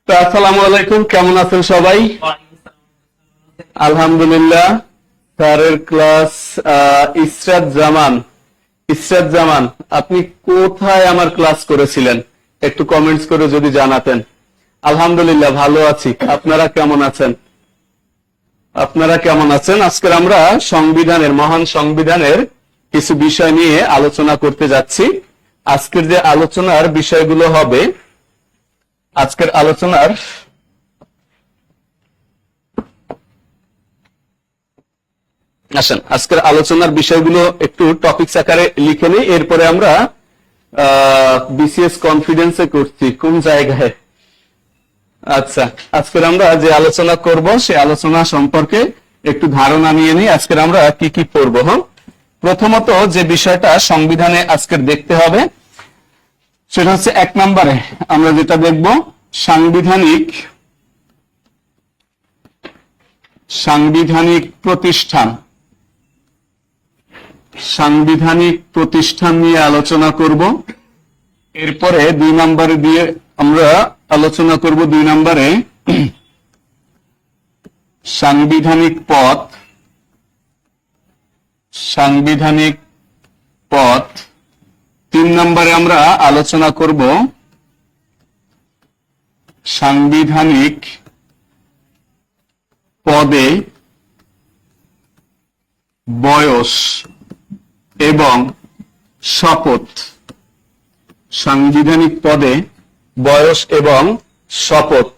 তো আসসালামু আলাইকুম, কেমন আছেন সবাই? আলহামদুলিল্লাহ। স্যারের ক্লাস ইসরাত জামান, আপনি কোথায় আমার ক্লাস করেছিলেন একটু কমেন্টস করে যদি জানাতেন। আলহামদুলিল্লাহ ভালো আছি, আপনারা কেমন আছেন? আজকে আমরা মহান সংবিধানের কিছু বিষয় নিয়ে আলোচনা করতে যাচ্ছি। আজকের যে আলোচনার বিষয়গুলো হবে, আজকের আলোচনার বিষয়গুলো একটু টপিকস আকারে লিখে নিই, এরপরে আমরা বিসিএস কনফিডেন্সে করছি কোন জায়গায়। আচ্ছা, আজকের আমরা যে আলোচনা করব সেই আলোচনা সম্পর্কে একটু ধারণা নিয়ে নিই। আজকের আমরা কি কি পড়বো। প্রথমত যে বিষয়টা সংবিধানে আজকের দেখতে হবে সেটা হচ্ছে 1 নম্বরে আমরা যেটা দেখব, সাংবিধানিক প্রতিষ্ঠান নিয়ে আলোচনা করব। এরপরে 2 নম্বরে দিয়ে আমরা আলোচনা করব 2 নম্বরে সাংবিধানিক পথ। 3 নম্বরে আমরা আলোচনা করব সাংবিধানিক পদে বয়স এবং শপথ। সাংবিধানিক পদে বয়স এবং শপথ।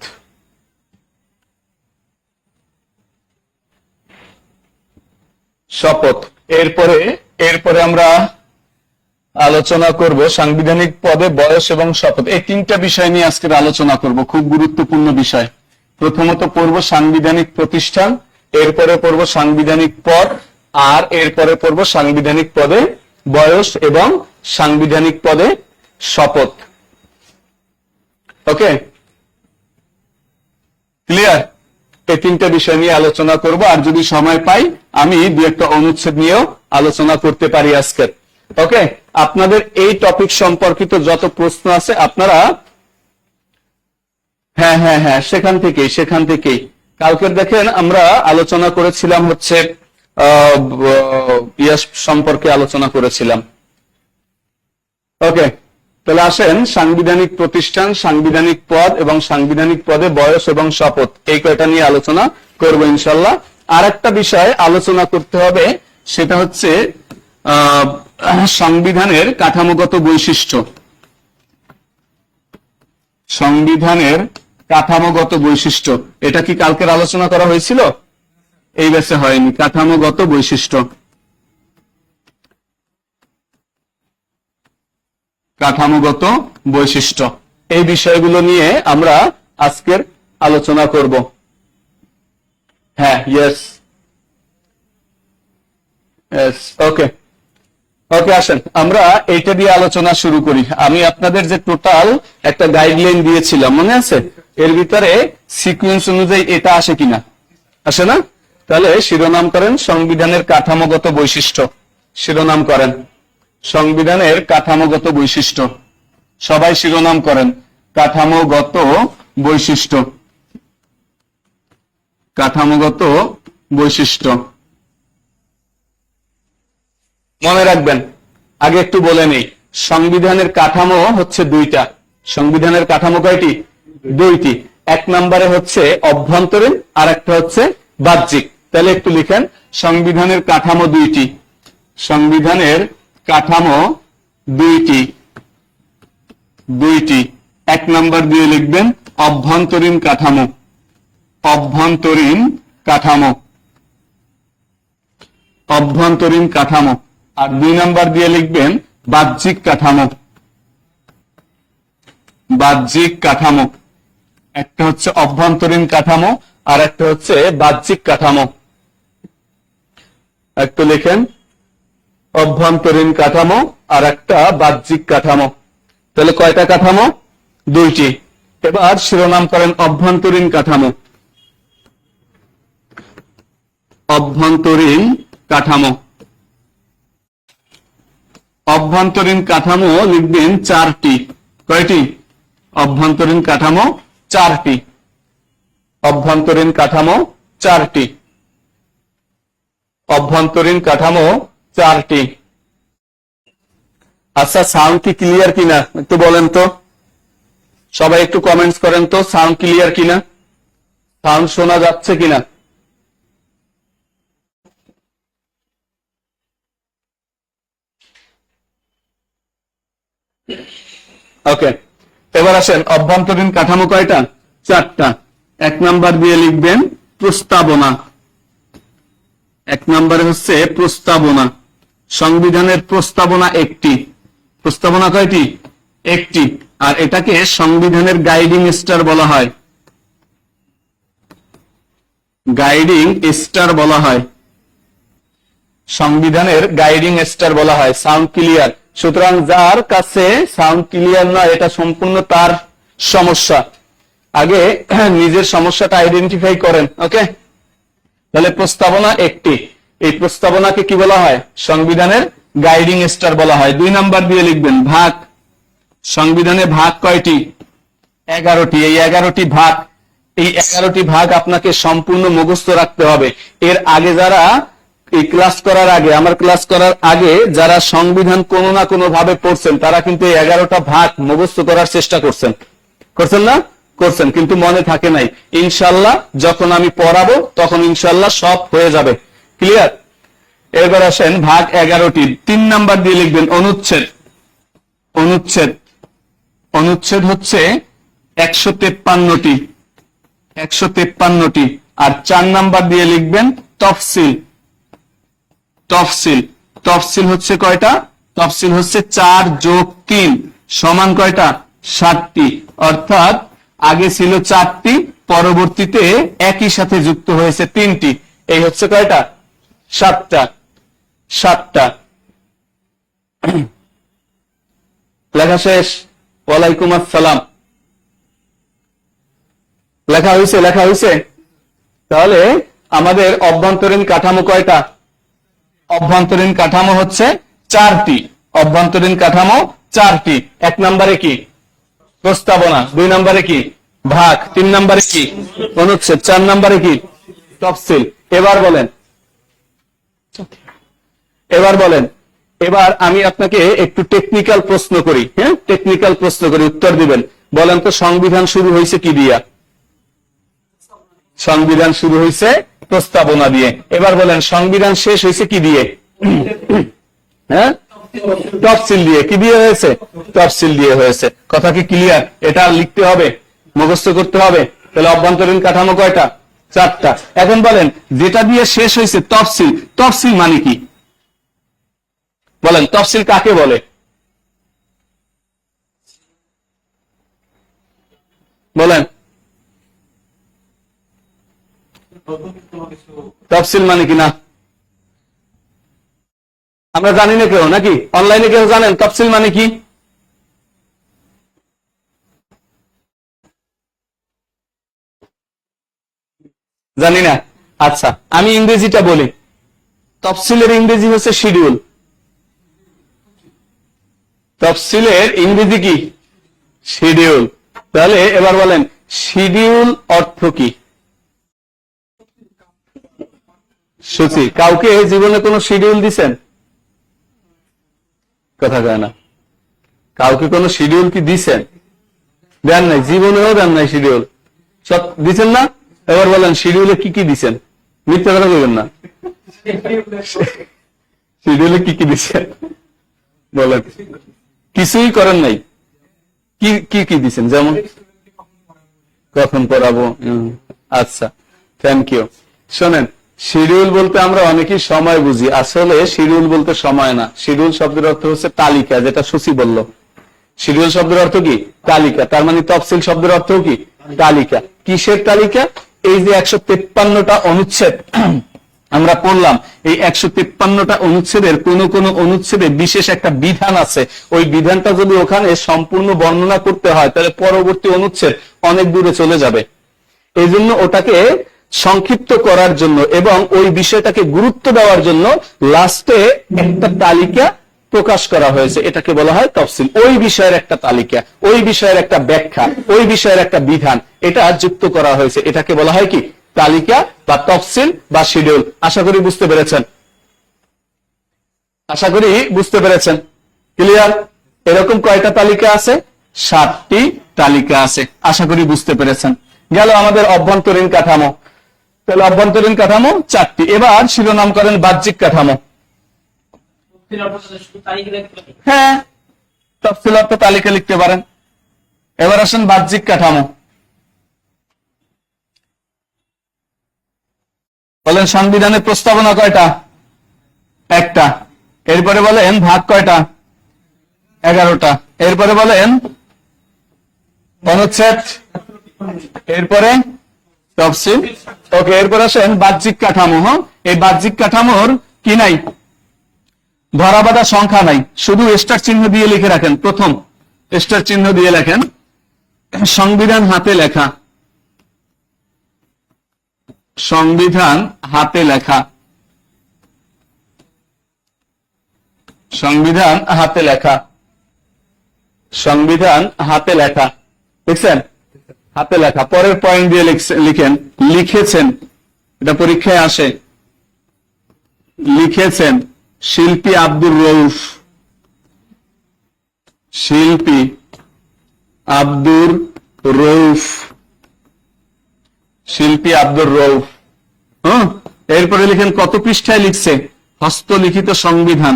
এরপরে আমরা আলোচনা করব সাংবিধানিক পদে বয়স এবং শপথ। এই 3টা বিষয় নিয়ে আজকের আলোচনা করব, খুব গুরুত্বপূর্ণ বিষয়। প্রথমত পড়ব সাংবিধানিক প্রতিষ্ঠান, এরপরে পড়ব সাংবিধানিক পদ, আর এরপরে পড়ব সাংবিধানিক পদে বয়স এবং সাংবিধানিক পদে শপথ। ওকে, ক্লিয়ার? এই 3টা বিষয় নিয়ে আলোচনা করব, আর যদি সময় পাই আমি 2-একটা অনুচ্ছেদ নিয়েও আলোচনা করতে পারি আজকের। ওকে, আপনাদের এই টপিক সম্পর্কিত যত প্রশ্ন আছে আপনারা হ্যাঁ সেখান থেকেই কালকের দেখেন আমরা আলোচনা করেছিলাম হচ্ছে সম্পর্কে আলোচনা করেছিলাম। ওকে, তাহলে আসেন সাংবিধানিক প্রতিষ্ঠান, সাংবিধানিক পদ এবং সাংবিধানিক পদে বয়স এবং শপথ, এই কয়টা নিয়ে আলোচনা করব ইনশাল্লাহ। আর একটা বিষয় আলোচনা করতে হবে, সেটা হচ্ছে সংবিধানের কাঠামোগত বৈশিষ্ট্য। সংবিধানের কাঠামোগত বৈশিষ্ট্য, এটা কি কালকের আলোচনা করা হয়েছিল? এই ব্যাচে হয়নি। কাঠামোগত বৈশিষ্ট্য, এই বিষয়গুলো নিয়ে আমরা আজকের আলোচনা করব। হ্যাঁ, ইয়েস, ওকে, আসেন আমরা এইটা দিয়ে আলোচনা শুরু করি। আমি আপনাদের যে টোটাল একটা গাইডলাইন দিয়েছিলাম মনে আছে, এর ভিতরে সিকোয়েন্স অনুযায়ী এটা আসে কিনা? আসে না? তাহলে শিরোনাম করেন সংবিধানের কাঠামোগত বৈশিষ্ট্য। শিরোনাম করেন সংবিধানের কাঠামোগত বৈশিষ্ট্য। সবাই শিরোনাম করেন কাঠামোগত বৈশিষ্ট্য। কাঠামোগত বৈশিষ্ট্য মনে রাখবেন। আগে একটু বলে নেই, সংবিধানের কাঠামো হচ্ছে 2টা। সংবিধানের কাঠামো কয়টি? 2টি। 1 নম্বরে হচ্ছে অভ্যন্তরীণ, আর একটা হচ্ছে বাহ্যিক। তাহলে একটু লিখেন সংবিধানের কাঠামো 2টি। সংবিধানের কাঠামো 2টি। 1 নম্বর দিয়ে লিখবেন অভ্যন্তরীণ কাঠামো। অভ্যন্তরীণ কাঠামো। আর 2 নম্বর দিয়ে লিখবেন বাহ্যিক কাঠামো। একটা হচ্ছে অভ্যন্তরীণ কাঠামো, আর একটা হচ্ছে বাহ্যিক কাঠামো। একটু লিখেন অভ্যন্তরীণ কাঠামো আর একটা বাহ্যিক কাঠামো। তাহলে কয়টা কাঠামো? 2টি। এবার শিরোনাম করেন অভ্যন্তরীণ কাঠামো। অভ্যন্তরীণ কাঠামো লিখবেন 4টি। কয়টি? অভ্যন্তরীণ কাঠামো চারটি। অভ্যন্তরীণ কাঠামো চারটি। অভ্যন্তরীণ কাঠামো চারটি। আচ্ছা, সাউন্ড কি ক্লিয়ার কিনা একটু বলেন তো, সবাই একটু কমেন্টস করেন তো, সাউন্ড ক্লিয়ার কিনা, সাউন্ড শোনা যাচ্ছে কিনা। ওকে, এবার আসেন, অভ্যন্তরীণ কাঠামো কয়টা? চারটা। এক নাম্বার দিয়ে লিখবেন প্রস্তাবনা। এক নম্বরে হচ্ছে প্রস্তাবনা। সংবিধানের প্রস্তাবনা একটি। প্রস্তাবনা কয়টি? একটি। আর এটাকে সংবিধানের গাইডিং স্টার বলা হয়। গাইডিং স্টার বলা হয়। সংবিধানের গাইডিং স্টার বলা হয়। Sound clear? সুতরাং যার কাছে সাউন্ড ক্লিয়ার নয়, এটা সম্পূর্ণ তার সমস্যা। আগে নিজের সমস্যাটা আইডেন্টিফাই করেন। ওকে, তাহলে প্রস্তাবনা একটি। এই প্রস্তাবনাকে কি বলা হয়? সংবিধানের গাইডিং স্টার বলা হয়। দুই নাম্বার দিয়ে লিখবেন ভাগ। সংবিধানে ভাগ কয়টি? 11টি। এই 11টি ভাগ, এই 11টি ভাগ আপনাকে সম্পূর্ণ মুখস্থ রাখতে হবে। এর আগে যারা এই ক্লাস করার আগে, আমার ক্লাস করার আগে যারা সংবিধান কোনো না কোনো ভাবে পড়ছেন, তারা কিন্তু এই 11টা ভাগ মুখস্থ করার চেষ্টা করছেন। করছেন না? করছেন, কিন্তু মনে থাকে নাই। ইনশাল্লাহ যখন আমি পড়াবো তখন ইনশাল্লাহ সব হয়ে যাবে। ক্লিয়ার? এবার আসেন ভাগ 11টি। 3 নাম্বার দিয়ে লিখবেন অনুচ্ছেদ। অনুচ্ছেদ, অনুচ্ছেদ হচ্ছে 153টি। 153টি। আর 4 নাম্বার দিয়ে লিখবেন তফসিল। তফসিল, তফসিল হচ্ছে কয়টা? তফসিল হচ্ছে 4 যোগ 3 সমান কয়টা? 7টি। অর্থাৎ আগে ছিল 4টি, পরবর্তীতে একই সাথে যুক্ত হয়েছে 3টি। এই হচ্ছে কয়টা? 7টা। 7টা। লেখা শেষ? ওয়ালাইকুম আসসালাম। লেখা হয়েছে? লেখা হয়েছে? তাহলে আমাদের অভ্যন্তরীণ কাঠামো কয়টা? অভ্যন্তরীণ কাঠামো হচ্ছে 4টি। অভ্যন্তরীণ কাঠামো 4টি। 1 নম্বরে কি? প্রস্তাবনা। 2 নম্বরে কি? ভাগ। 3 নম্বরে কি? অনুচ্ছেদ। 4 নম্বরে কি? তফসিল। এবার বলেন, এবার বলেন, এবার আমি আপনাকে একটু টেকনিক্যাল প্রশ্ন করি। হ্যাঁ, টেকনিক্যাল প্রশ্ন করি, উত্তর দিবেন। বলেন তো সংবিধান শুরু হয়েছে কি দিয়া? সংবিধান শুরু হয়েছে প্রস্তাবনা দিয়ে। এবার বলেন সংবিধান শেষ হয়েছে কি দিয়ে? হ্যাঁ, তফসিল দিয়ে। কি দিয়ে হয়েছে? তফসিল দিয়ে হয়েছে। কথা কি ক্লিয়ার? এটা লিখতে হবে, মুখস্থ করতে হবে। তাহলে অভ্যন্তরীণ কাঠামো কয়টা? 4টা। এখন বলেন যেটা দিয়ে শেষ হয়েছে তফসিল, তফসিল মানে কি? বলেন তফসিল কাকে বলে? বলেন তফসিল মানে কি? না আমরা জানি না কেউ, নাকি অনলাইনে কেউ জানেন তফসিল মানে কি? জানি না। আচ্ছা, আমি ইংরেজিটা বলি। তফসিলের ইংরেজি হচ্ছে শিডিউল। তফসিলের ইংরেজি কি? শিডিউল। তাহলে এবার বলেন শিডিউল অর্থ কি? সূচি। কাউকে জীবনে কোনো শিডিউল দিছেন? কথা কয় না। কাউকে কোনো শিডিউল কি দিছেন? দেন নাই, জীবনেও দেন নাই শিডিউল। সব দিচ্ছেন না? এবার বলেন শিডিউলে কি কি দিচ্ছেন? মিথ্যা কথা বলবেন না। শিডিউলে কি কি দিচ্ছেন বলেন? কিছুই করেন নাই। কি কি কি দিচ্ছেন? যেমন কখন পড়াবো। আচ্ছা, থ্যাংক ইউ। শোনেন, শিডিউল বলতে আমরা অনেকেই সময় বুঝি, আসলে শিডিউল বলতে সময় না। শিডিউল শব্দের অর্থ হচ্ছে তালিকা, যেটা সুচি বলল। শিডিউল শব্দের অর্থ কি? তালিকা। তার মানে তফসিল শব্দের অর্থ কি? তালিকা। কিসের তালিকা? এই যে 153টা অনুচ্ছেদ আমরা পড়লাম, এই 153টা অনুচ্ছেদের কোন কোন অনুচ্ছেদে বিশেষ একটা বিধান আছে। ওই বিধানটা যদি ওখানে সম্পূর্ণ বর্ণনা করতে হয়, তাহলে পরবর্তী অনুচ্ছেদ অনেক দূরে চলে যাবে। এই জন্য ওটাকে সংক্ষিপ্ত করার জন্য এবং ওই বিষয়টাকে গুরুত্ব দেওয়ার জন্য লাস্টে একটা তালিকা প্রকাশ করা হয়েছে, এটাকে বলা হয় তফসিল। ওই বিষয়ের একটা তালিকা, ওই বিষয়ের একটা ব্যাখ্যা, ওই বিষয়ের একটা বিধান, এটা যুক্ত করা হয়েছে, এটাকে বলা হয় কি তালিকা বা তফসিল বা শিডিউল। আশা করি বুঝতে পেরেছেন, আশা করি বুঝতে পেরেছেন। ক্লিয়ার? এরকম কয়টা তালিকা আছে? 7টি তালিকা আছে। আশা করি বুঝতে পেরেছেন। গেল আমাদের অভ্যন্তরীণ কাঠামো। তাহলে অভ্যন্তরীণ কাঠামো 4টি। এবার শিরোনাম করেন বাহ্যিক কাঠামো। হ্যাঁ, তফসিল অর্থ তালিকা লিখতে পারেন। এবার আসেন বাহ্যিক কাঠামো। বলেন সংবিধানের প্রস্তাবনা কয়টা? একটা। এরপরে বলেন ভাগ কয়টা? 11টা। এরপরে বলেন অনুচ্ছেদ, এরপরে তফসিল। ওকে, এরপর আসেন বাহ্যিক কাঠামো। হ্যাঁ, এই বাহ্যিক কাঠামোর কি নাই? ধরাবাঁধা সংখ্যা নাই, শুধু স্টার চিহ্ন দিয়ে লিখে রাখেন। প্রথম স্টার চিহ্ন দিয়ে লেখেন সংবিধান হাতে লেখা, সংবিধান হাতে লেখা, সংবিধান হাতে লেখা, সংবিধান হাতে লেখা। দেখছেন? হাতে লেখা। পরের পয়েন্ট দিয়ে লিখেন লিখেছেন, এটা পরীক্ষায় আসে। লিখেছেন শিল্পী আব্দুর রউফ, শিল্পী আব্দুর রউফ, শিল্পী আব্দুর রউফ। হ্যাঁ, এরপরে লিখেন কত পৃষ্ঠায় লিখছে? হস্তলিখিত সংবিধান,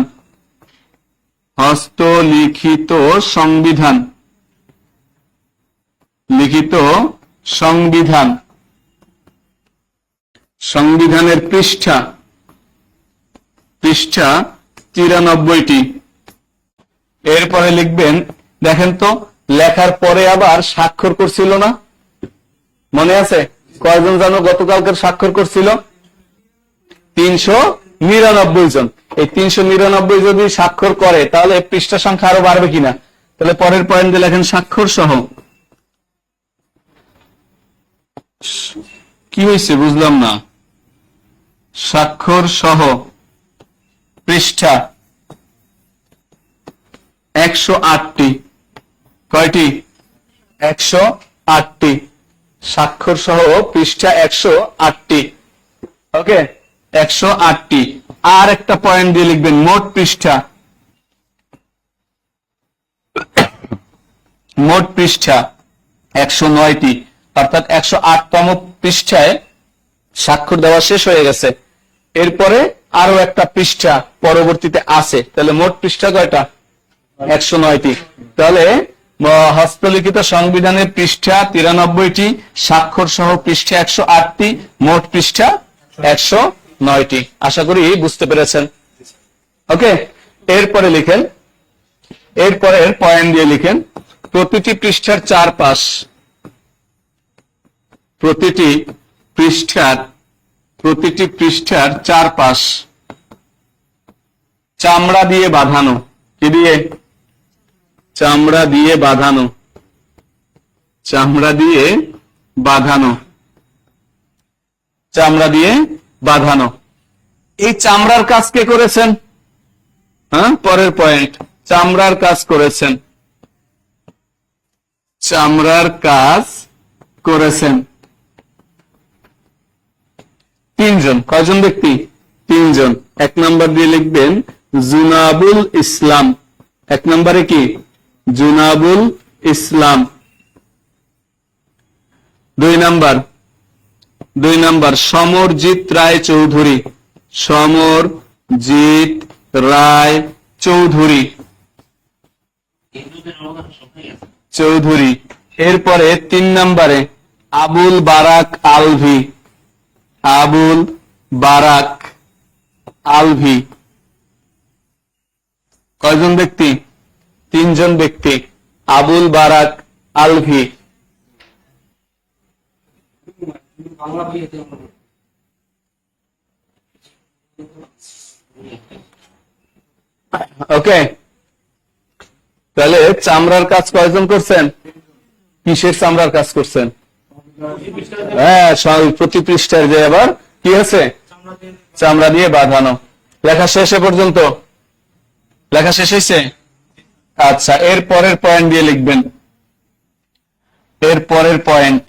হস্তলিখিত সংবিধান, লিখিত সংবিধান, সংবিধানের পৃষ্ঠা, পৃষ্ঠা 93টি। এরপরে লিখবেন, দেখেন তো লেখার পরে আবার স্বাক্ষর করছিল না? মনে আছে? কয়জন জানো গতকালকের স্বাক্ষর করছিল? 399 জন। এই 399 যদি স্বাক্ষর করে তাহলে পৃষ্ঠা সংখ্যা আরো বাড়বে কিনা? তাহলে পরের পয়েন্টে লেখেন স্বাক্ষর সহ। কি হয়েছে বুঝলাম না? স্বাক্ষর সহ পৃষ্ঠা 108টি। কয়টি? 108টি। স্বাক্ষর সহ পৃষ্ঠা 108টি। ওকে, 108টি। আর একটা পয়েন্ট দিয়ে লিখবেন মোট পৃষ্ঠা, মোট পৃষ্ঠা 109টি। অর্থাৎ 108তম পৃষ্ঠায় স্বাক্ষর দেওয়া শেষ হয়ে গেছে, এরপরে আরো একটা পৃষ্ঠা পরবর্তীতে আছে। তাহলে মোট পৃষ্ঠা কয়টা? 109টি। তাহলে হস্তলিখিত সংবিধানের পৃষ্ঠা 93টি, স্বাক্ষর সহ পৃষ্ঠা 108টি, মোট পৃষ্ঠা 109টি। আশা করি বুঝতে পেরেছেন। ওকে, এরপরে লিখেন, এরপরের পয়েন্ট দিয়ে লিখেন প্রতিটি পৃষ্ঠার চারপাশ, প্রতিটি পৃষ্ঠার চারপাশ চামড়া দিয়ে বাঁধানো। কি দিয়ে? চামড়া দিয়ে বাঁধানো, চামড়া দিয়ে বাঁধানো, চামড়া দিয়ে বাঁধানো। এই চামড়ার কাজ কে করেছেন? হ্যাঁ, পরের পয়েন্ট, চামড়ার কাজ করেছেন, চামড়ার কাজ করেছেন 3 জন। কয়জন ব্যক্তি? 3 জন। 1 নম্বর দিয়ে লিখবেন জুনাবুল ইসলাম। 1 নম্বরে কি? জুনাবুল ইসলাম। 2 নম্বর সমরজিৎ রায় চৌধুরী, সমরজিৎ রায় চৌধুরী, চৌধুরী। এরপরে 3 নম্বরে আবুল বারাক আলভি, আবুল বারাক আলভি। কয়জন ব্যক্তি? 3 জন ব্যক্তি। আবুল বারাক আলভি। ওকে, তাহলে চামড়ার কাজ কয়জন করছেন? কিসের চামড়ার কাজ করছেন? হ্যাঁ, প্রতি পৃষ্ঠায় যে আবার কি আছে? চামড়া দিয়ে বাঁধানো। লেখা শেষে পর্যন্ত, লেখা শেষ হয়েছে? আচ্ছা, এর পরের পয়েন্ট দিয়ে লিখবেন। এর পরের পয়েন্ট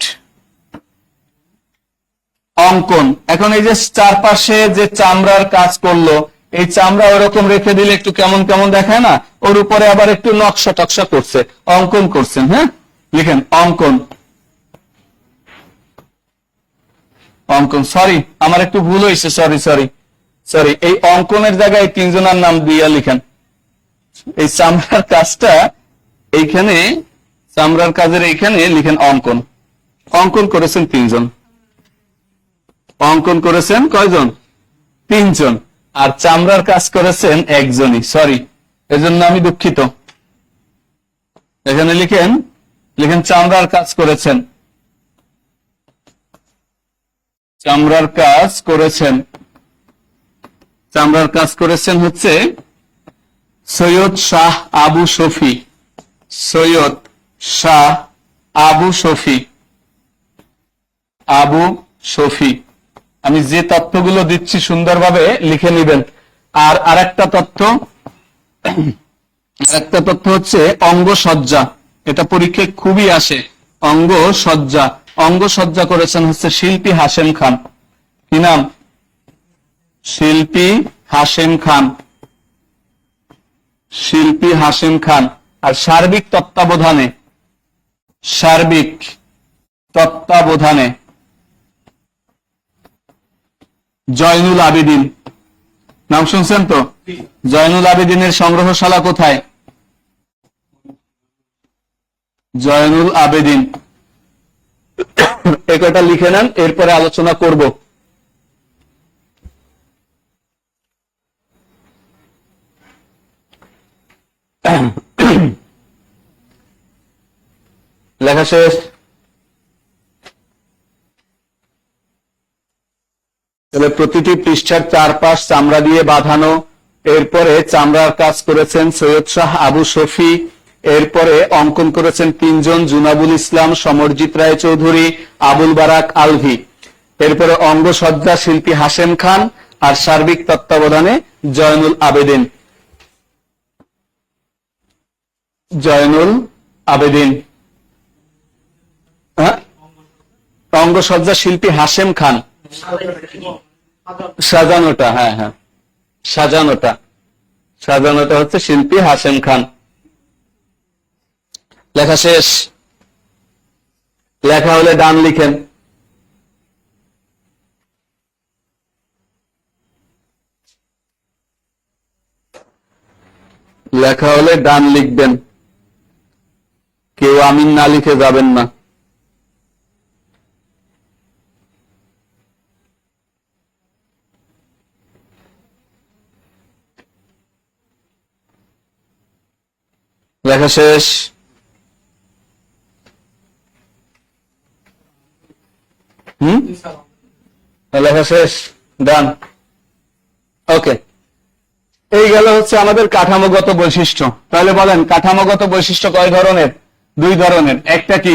অঙ্কন। এখন এই যে চারপাশে যে চামড়ার কাজ করলো, এই চামড়া ওরকম রেখে দিলে একটু কেমন কেমন দেখায় না? ওর উপরে আবার একটু নকশা টকশা করছে, অঙ্কন করছেন। হ্যাঁ, লিখেন অঙ্কন। অঙ্কন, সরি আমার একটু ভুল হয়েছে, সরি সরি সরি। এই অঙ্কনের জায়গায় তিনজনের নাম দিয়ে লিখেন। এই চামড়ার কাজটা এইখানে, চামড়ার কাজের এইখানে লিখেন অঙ্কন। অঙ্কন করেছেন তিনজন। অঙ্কন করেছেন কয়জন? তিনজন। আর চামড়ার কাজ করেছেন একজনই, সরি, এজন্য আমি দুঃখিত। এখানে লিখেন, লিখেন চামড়ার কাজ করেছেন। চামড়ার কাজ করেছেন, চামড়ার কাজ করেছেন হচ্ছে সৈয়দ শাহ আবু শফি। সৈয়দ শাহ আবু শফি। আবু শফি। আমি যে তথ্যগুলো দিচ্ছি সুন্দরভাবে লিখে নেবেন। আর আরেকটা তথ্য, আরেকটা তথ্য হচ্ছে অঙ্গসজ্জা। এটা পরীক্ষায় খুবই আসে, অঙ্গসজ্জা। অঙ্গসজ্জা করেছেন হচ্ছে শিল্পী হাশেম খান। কি নাম? শিল্পী হাশেম খান। শিল্পী হাশেম খান। আর সার্বিক তত্ত্বাবধানে, সার্বিক তত্ত্বাবধানে জয়নুল আবেদিন। নাম শুনছেন তো? জয়নুল আবেদিনের সংগ্রহশালা কোথায়? জয়নুল আবেদিন। এ কটা লিখে নেন, এরপরে আলোচনা করব। লেখা শেষ? তাহলে প্রতিটি পৃষ্ঠার চারপাশ চামড়া দিয়ে বাঁধানো। এরপরে চামড়ার কাজ করেছেন সৈয়দ শাহ আবু শফি। এরপরে অঙ্কন করেছেন তিনজন, জুনাবুল ইসলাম, সমরজিৎ রায় চৌধুরী, আবুল বারাক আলভি। এরপরে অঙ্গসজ্জা শিল্পী হাশেম খান, আর সার্বিক তত্ত্বাবধানে জয়নুল আবেদিন। জয়নুল আবেদিন। হ্যাঁ, অঙ্গসজ্জা শিল্পী হাশেম খান। সাজানোটা, হ্যাঁ হ্যাঁ, সাজানোটা, সাজানোটা হচ্ছে শিল্পী হাশেম খান। লেখা শেষ? লেখা হলে ডান লিখেন। লেখা হলে ডান লিখবেন, কেউ আমিন না লিখে যাবেন না। লেখা শেষ? লেখা শেষ, ডান। ওকে, এই গেল হচ্ছে আমাদের কাঠামোগত বৈশিষ্ট্য। তাহলে বলেন কাঠামোগত বৈশিষ্ট্য কয় ধরনের? দুই ধরনের। একটা কি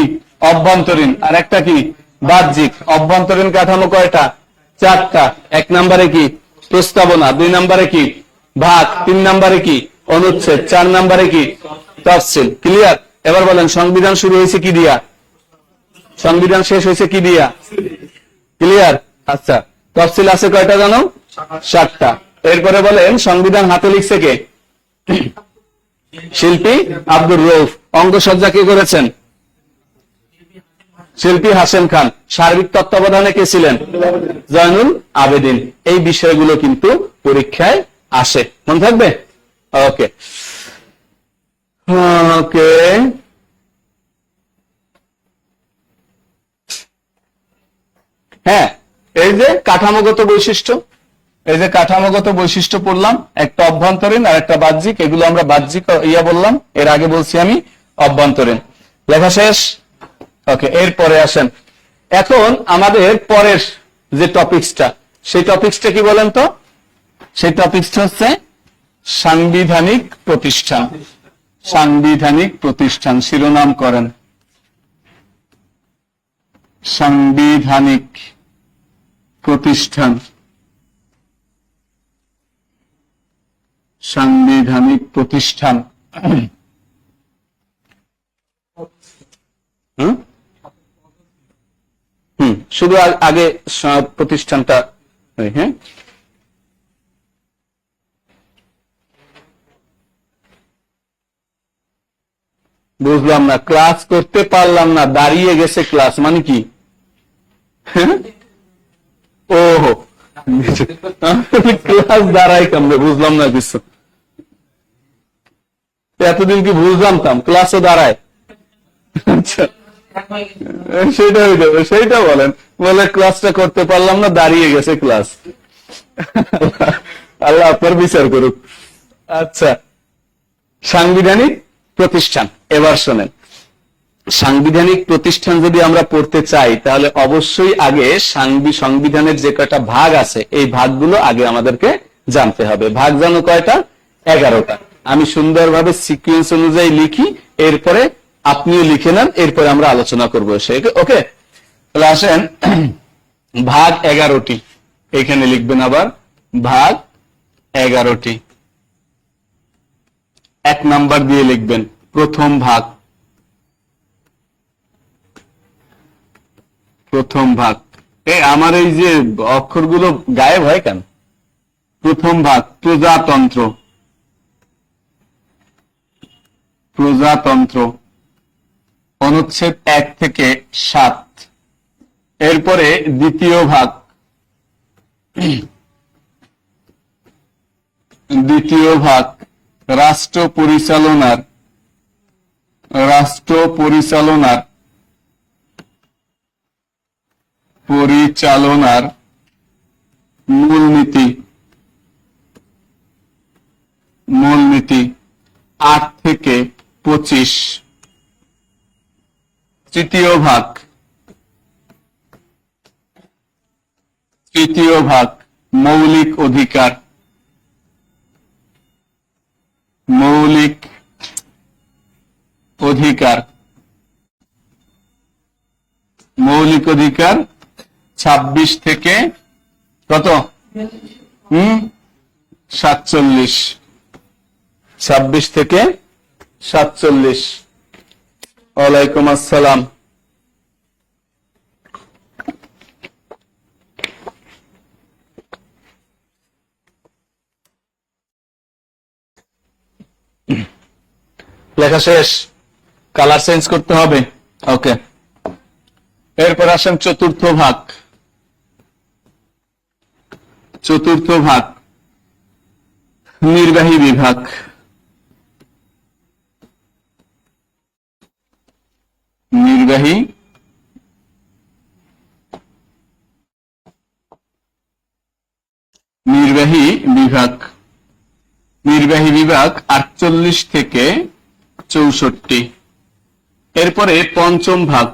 অভ্যন্তরীণ, আর একটা কি বাহ্যিক। অভ্যন্তরীণ কাঠামো কয়টা? চারটা। এক নম্বরে কি প্রস্তাবনা, দুই নম্বরে কি ভাগ, তিন নম্বরে কি অনুচ্ছেদ, চার নম্বরে কি তফসিল। ক্লিয়ার? এবার বলেন সংবিধান শুরু হয়েছে কি দিয়া? সংবিধান শেষ হয়েছে কি দিয়া? ক্লিয়ার? আচ্ছা, তফসিল আছে কয়টা জানো? 7টা। এরপরে বলেন সংবিধান হাতে লিখছে কে? শিল্পী আব্দুর রউফ। অঙ্গসজ্জা কে করেছেন? শিল্পী হাশেম খান। সার্বিক তত্ত্বাবধানে কে ছিলেন? জয়নুল আবেদিন। এই বিষয়গুলো কিন্তু পরীক্ষায় আসে, মনে থাকবে? ওকে ওকে, হ্যাঁ, এই যে কাঠামোগত বৈশিষ্ট্য, এই যে কাঠামোগত বৈশিষ্ট্য পড়লাম, একটা অভ্যন্তরীণ আর একটা বাহ্যিক। এগুলো আমরা বাহ্যিক ইয়া বললাম, এর আগে বলছি আমি অভ্যন্তরীণ। লেখা শেষ? ওকে, এরপরে আসেন এখন আমাদের পরের যে টপিকসটা, সেই টপিকসটা কি বলেন তো? সেই টপিকসটা হচ্ছে সাংবিধানিক প্রতিষ্ঠান। সাংবিধানিক প্রতিষ্ঠান শিরোনাম করেন, সাংবিধানিক প্রতিষ্ঠান। সাংবিধানিক প্রতিষ্ঠান। হুম হুম শুধু আগে প্রতিষ্ঠানটা, হ্যাঁ, বুঝলাম না, ক্লাস করতে পারলাম না, দাঁড়িয়ে গেছে ক্লাস মানে কি? হ্যাঁ? ওহো, ক্লাস দাঁড়াই কেমনে, বুঝলাম না কিছু। এতদিন কি ভুল জানতাম ক্লাসও দাঁড়ায়? আচ্ছা, সেইটা বলেন, বলে ক্লাসটা করতে পারলাম না, দাঁড়িয়ে গেছে ক্লাস। আল্লাহ আপনার বিচার করুক। আচ্ছা, সাংবিধানিক প্রতিষ্ঠান, এবার শোনেন, সাংবিধানিক প্রতিষ্ঠান যদি আমরা পড়তে চাই তাহলে অবশ্যই আগে সংবিধানের যে কয়টা ভাগ আছে এই ভাগগুলো আগে আমাদেরকে জানতে হবে। ভাগ জানো কয়টা? 11টা। আমি সুন্দরভাবে সিকুয়েন্স অনুযায়ী লিখি, এরপরে আপনিও লিখে নেন, এরপরে আমরা আলোচনা করবো সে। ওকে, তাহলে আসেন, ভাগ 11টি এখানে লিখবেন, আবার ভাগ 11টি। 1 নাম্বার দিয়ে লিখবেন প্রথম ভাগ। প্রথম ভাগ, আমার এই যে অক্ষরগুলো গায়েব হয় কেন? প্রথম ভাগ প্রজাতন্ত্র। প্রজাতন্ত্র, অনুচ্ছেদ 1 থেকে 7। এরপরে দ্বিতীয় ভাগ, দ্বিতীয় ভাগ রাষ্ট্র পরিচালনার, রাষ্ট্র পরিচালনার, পরিচালনার মূলনীতি, মূলনীতি 8 থেকে 25। তৃতীয় ভাগ, তৃতীয় ভাগ মৌলিক অধিকার, মৌলিক অধিকার, মৌলিক অধিকার 26 থেকে কত? 47। 26 থেকে 47। ওয়ালাইকুম আসসালাম। লেখা শেষ, কালার চেঞ্জ করতে হবে। ওকে, এরপর আসেন চতুর্থ ভাগ। চতুর্থ ভাগ নির্বাহী বিভাগ। নির্বাহী নির্বাহী বিভাগ, নির্বাহী বিভাগ 48 থেকে 64। এরপরে পঞ্চম ভাগ,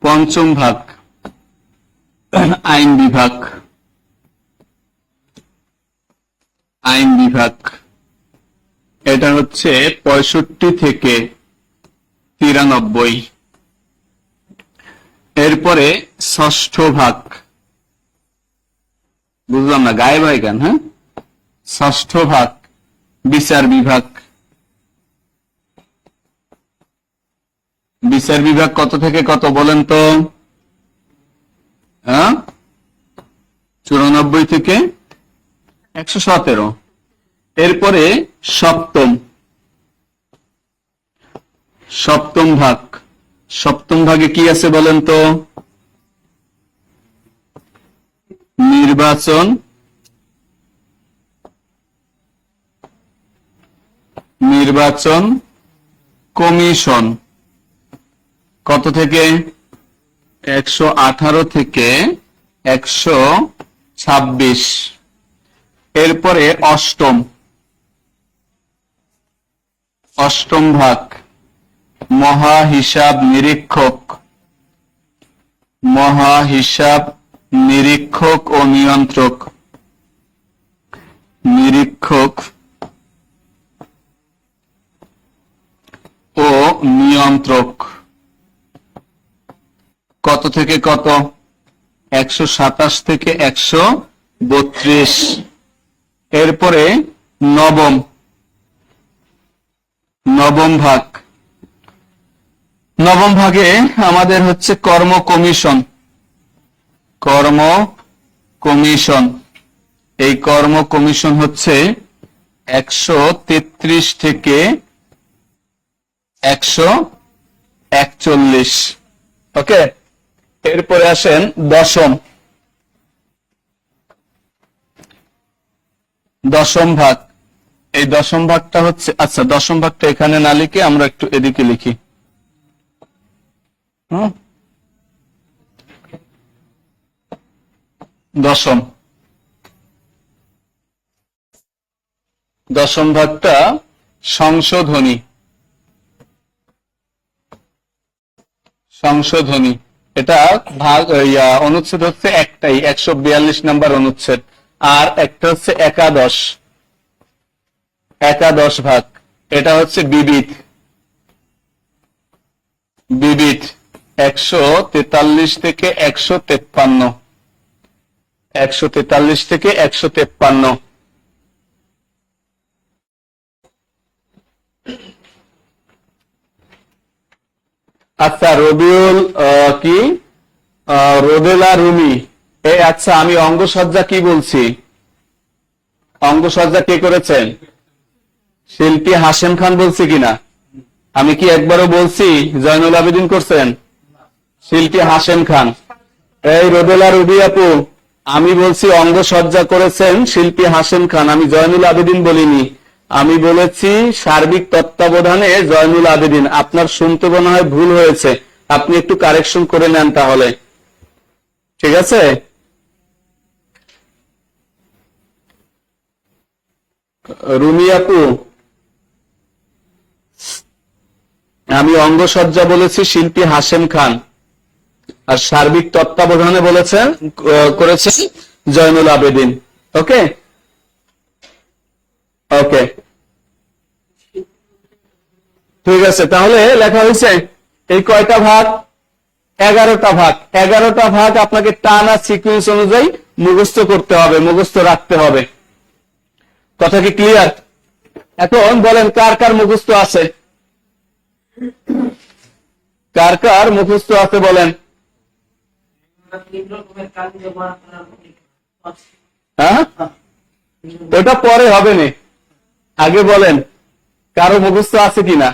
পঞ্চম ভাগ আইন বিভাগ, আইন বিভাগ, এটা হচ্ছে 65 থেকে 93। এরপরে ষষ্ঠ ভাগ, বুঝলাম না গায়েব হয় কেন? হ্যাঁ, ষষ্ঠ ভাগ বিচার বিভাগ। বিচার বিভাগ কত থেকে কত বলেন তো? 94 থেকে 117। এরপরে সপ্তম, সপ্তম ভাগ, সপ্তম ভাগে কি আছে বলেন তো? নির্বাচন, নির্বাচন কমিশন। কত থেকে? 118 থেকে 126। এরপরে অষ্টম, অষ্টম ভাগ মহা হিসাব নিরীক্ষক, মহা হিসাব নিরীক্ষক ও নিয়ন্ত্রক, নিরীক্ষক ও নিয়ন্ত্রক। কত থেকে কত? 127 থেকে 132। এরপরে নবম, নবম ভাগ। নবম ভাগে আমাদের হচ্ছে কর্ম কমিশন, কর্ম কমিশন। এই কর্ম কমিশন হচ্ছে 133 থেকে 141। ওকে, এরপরে আসেন দশম, দশম ভাগ। এই দশম ভাগটা হচ্ছে, আচ্ছা দশম ভাগটা এখানে না লিখে আমরা একটু এদিকে লিখি। দশম, দশম ভাগটা সংশোধনী, সংশোধনী। এটা ভাগ অনুচ্ছেদ হচ্ছে একটাই, 142 নম্বর অনুচ্ছেদ। আর একটা হচ্ছে একাদশ, একাদশ ভাগ। এটা হচ্ছে বিবিধ, বিবিধ 143 থেকে 153, 143 থেকে 153। আচ্ছা রবিউল কি রোদেলা রুমি, আচ্ছা আমি অঙ্গসজ্জা কি বলছি? অঙ্গসজ্জা কে করেছেন? শিল্পী হাশেম খান বলছি কিনা? আমি কি একবারও বলছি জয়নুল আবেদিন করছেন? শিল্পী হাশেম খান। এই রোদেলা রুবি আপু, আমি বলছি অঙ্গসজ্জা করেছেন শিল্পী হাশেম খান, আমি জয়নুল আবেদিন বলিনি। আমি বলেছি সার্বিক তত্ত্বাবধানে জয়নুল আবেদিন। আপনার শুনতে মনে হয় ভুল হয়েছে, আপনি একটু কারেকশন করে নেন তাহলে, ঠিক আছে? রুমি আপু, আমি অঙ্গসজ্জা বলেছি শিল্পী হাশেম খান, আর সার্বিক তত্ত্বাবধানে বলেছেন করেছেন জয়নুল আবেদিন। ওকে ওকে, ঠিক আছে। তাহলে লেখা হয়েছে এই কয়টা ভাগ? 11টা ভাগ। 11টা ভাগ আপনাকে টানা সিকুয়েন্স অনুযায়ী মুখস্থ করতে হবে, মুখস্থ রাখতে হবে। কথা কি ক্লিয়ার? এখন বলেন কার কার মুখস্থ আছে? কার কার মুখস্থ আছে বলেন? হ্যাঁ, ওটা পরে হবে না, আগে বলেন কারো মুখস্থ আছে কিনা।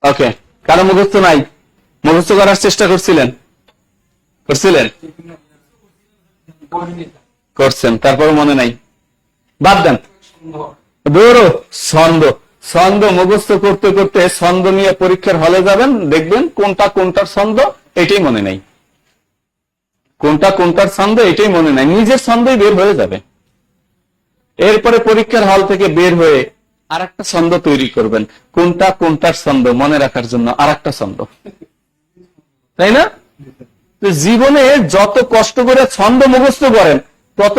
ওকে, কারো মুখস্থ নাই? মুখস্থ করার চেষ্টা করছিলেন? করছিলেন? করছেন, তারপর মনে নাই? বাদ দেন। বড় ছন্দ, ছন্দ মুখস্থ করতে করতে ছন্দ নিয়ে পরীক্ষার হলে যাবেন, দেখবেন কোনটা কোনটার ছন্দ এটাই মনে নাই, কোনটা কোনটার ছন্দ এটাই মনে নাই, নিজের ছন্দই বের হয়ে যাবে। এরপরে পরীক্ষার হল থেকে বের হয়ে আর একটা ছন্দ তৈরি করবেন, কোনটা কোনটার ছন্দ মনে রাখার জন্য আর একটা ছন্দ, তাই না? তো জীবনে যত কষ্ট করে ছন্দ মুখস্থ করেন, তত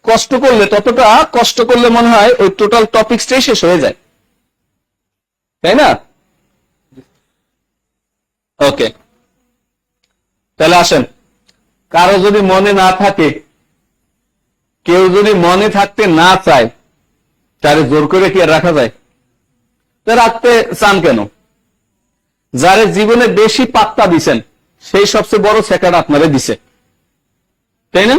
কষ্ট করলে, ততটা কষ্ট করলে মনে হয় ওই টোটাল টপিকসটাই শেষ হয়ে যায়, তাই না? ওকে, তাহলে আসেন, কারো যদি মনে না থাকে, কেউ যদি মনে থাকতে না চায়, তাহলে জোর করে কি আর রাখা যায়? তা রাখতে চান কেন? যারে জীবনে বেশি পাত্তা দিছেন সেই সবচেয়ে বড় শেখাটা আপনারে দিছে, তাই না?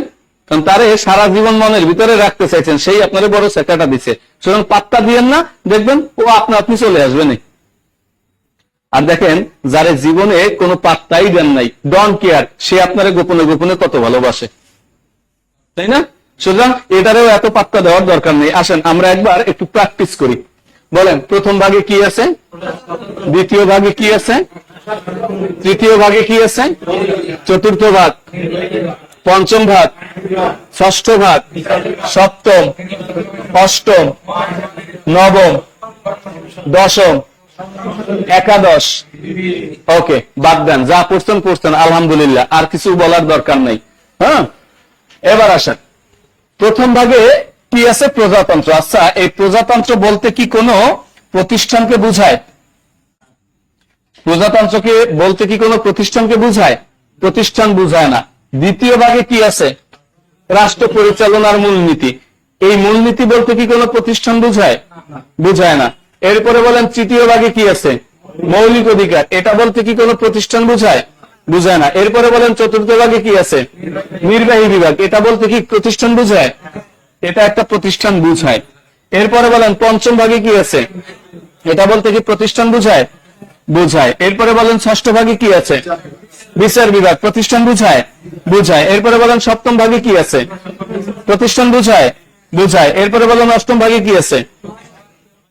কারণ তারে সারা জীবন মনের ভিতরে রাখতে চাইছেন, সেই আপনারে বড় শেখাটা দিছে। সুতরাং পাত্তা দিয়েন না, দেখবেন ও আপনি চলে আসবে না। আর দেখেন যারে জীবনে কোনো পাত্তাই দেন নাই, ডোন্ট কেয়ার, সে আপনারে গোপনে গোপনে কত ভালোবাসে, তাই না? সুতরাং এটারেও এত পাত্তা দেওয়ার দরকার নেই। আসেন আমরা একবার একটু প্র্যাকটিস করি। বলেন প্রথম ভাগে কি আছে, দ্বিতীয় ভাগে কি আছে, তৃতীয় ভাগে কি আছে, চতুর্থ ভাগ, পঞ্চম ভাগ, ষষ্ঠ ভাগ, সপ্তম, অষ্টম, নবম, দশম, একাদশ। ওকে, বাদ দেন, যা পড়ছেন আলহামদুলিল্লাহ, আর কিছু বলার দরকার নেই। হ্যাঁ, এবার আসেন প্রথম ভাগে কি আছে? প্রজাতন্ত্র। আচ্ছা, এই প্রজাতন্ত্র বলতে কি কোনো প্রতিষ্ঠানকে বোঝায়? প্রজাতন্ত্রকে বলতে কি কোনো প্রতিষ্ঠানকে বোঝায়? প্রতিষ্ঠান বোঝায় না। দ্বিতীয় ভাগে কি আছে? রাষ্ট্র পরিচালনার মূলনীতি। এই মূলনীতি বলতে কি কোনো প্রতিষ্ঠান বোঝায়? বোঝায় না। এরপরে বলেন তৃতীয় ভাগে কি আছে? মৌলিক অধিকার। এটা বলতে কি কোনো প্রতিষ্ঠান বোঝায়? বোঝায় না। এরপরে বলেন চতুর্থ ভাগে কি আছে? নির্বাহী বিভাগ। এটা বলতে কি প্রতিষ্ঠান বোঝায়? এটা একটা প্রতিষ্ঠান বোঝায়। এরপরে বলেন পঞ্চম ভাগে কি আছে? এটা বলতে কি প্রতিষ্ঠান বোঝায়? বোঝায়। এরপরে বলেন ষষ্ঠ ভাগে কি আছে? বিচার বিভাগ। প্রতিষ্ঠান বোঝায়? বোঝায়। এরপরে বলেন সপ্তম ভাগে কি আছে? প্রতিষ্ঠান বোঝায়? বোঝায়। এরপরে বলেন অষ্টম ভাগে কি আছে?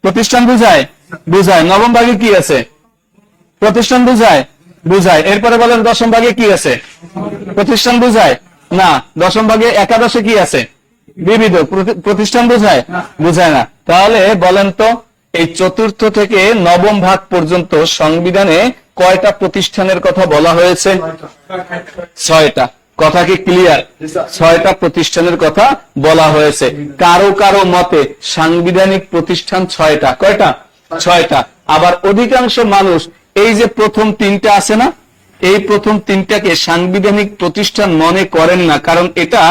প্রতিষ্ঠান বোঝায়? বোঝায়। নবম ভাগে কি আছে? প্রতিষ্ঠান বোঝায়? বোঝায়। এরপরে বলেন দশম ভাগে কি আছে? প্রতিষ্ঠান বোঝায়? না। দশম ভাগে একাদশে কি আছে? বিবিধ। প্রতিষ্ঠান বোঝায়? বোঝায় না। তাহলে বলেন তো এই চতুর্থ থেকে নবম ভাগ পর্যন্ত সংবিধানে কয়টা প্রতিষ্ঠানের কথা বলা হয়েছে? 6টা। কথা কি ক্লিয়ার? 6টা প্রতিষ্ঠানের কথা বলা হয়েছে। কারো কারো মতে সাংবিধানিক প্রতিষ্ঠান 6টা। কয়টা? 6টা। আবার অধিকাংশ মানুষ এই যে প্রথম 3টা আছে না, এই প্রথম 3টাকে সাংবিধানিক প্রতিষ্ঠান মনে করেন না, কারণ এটা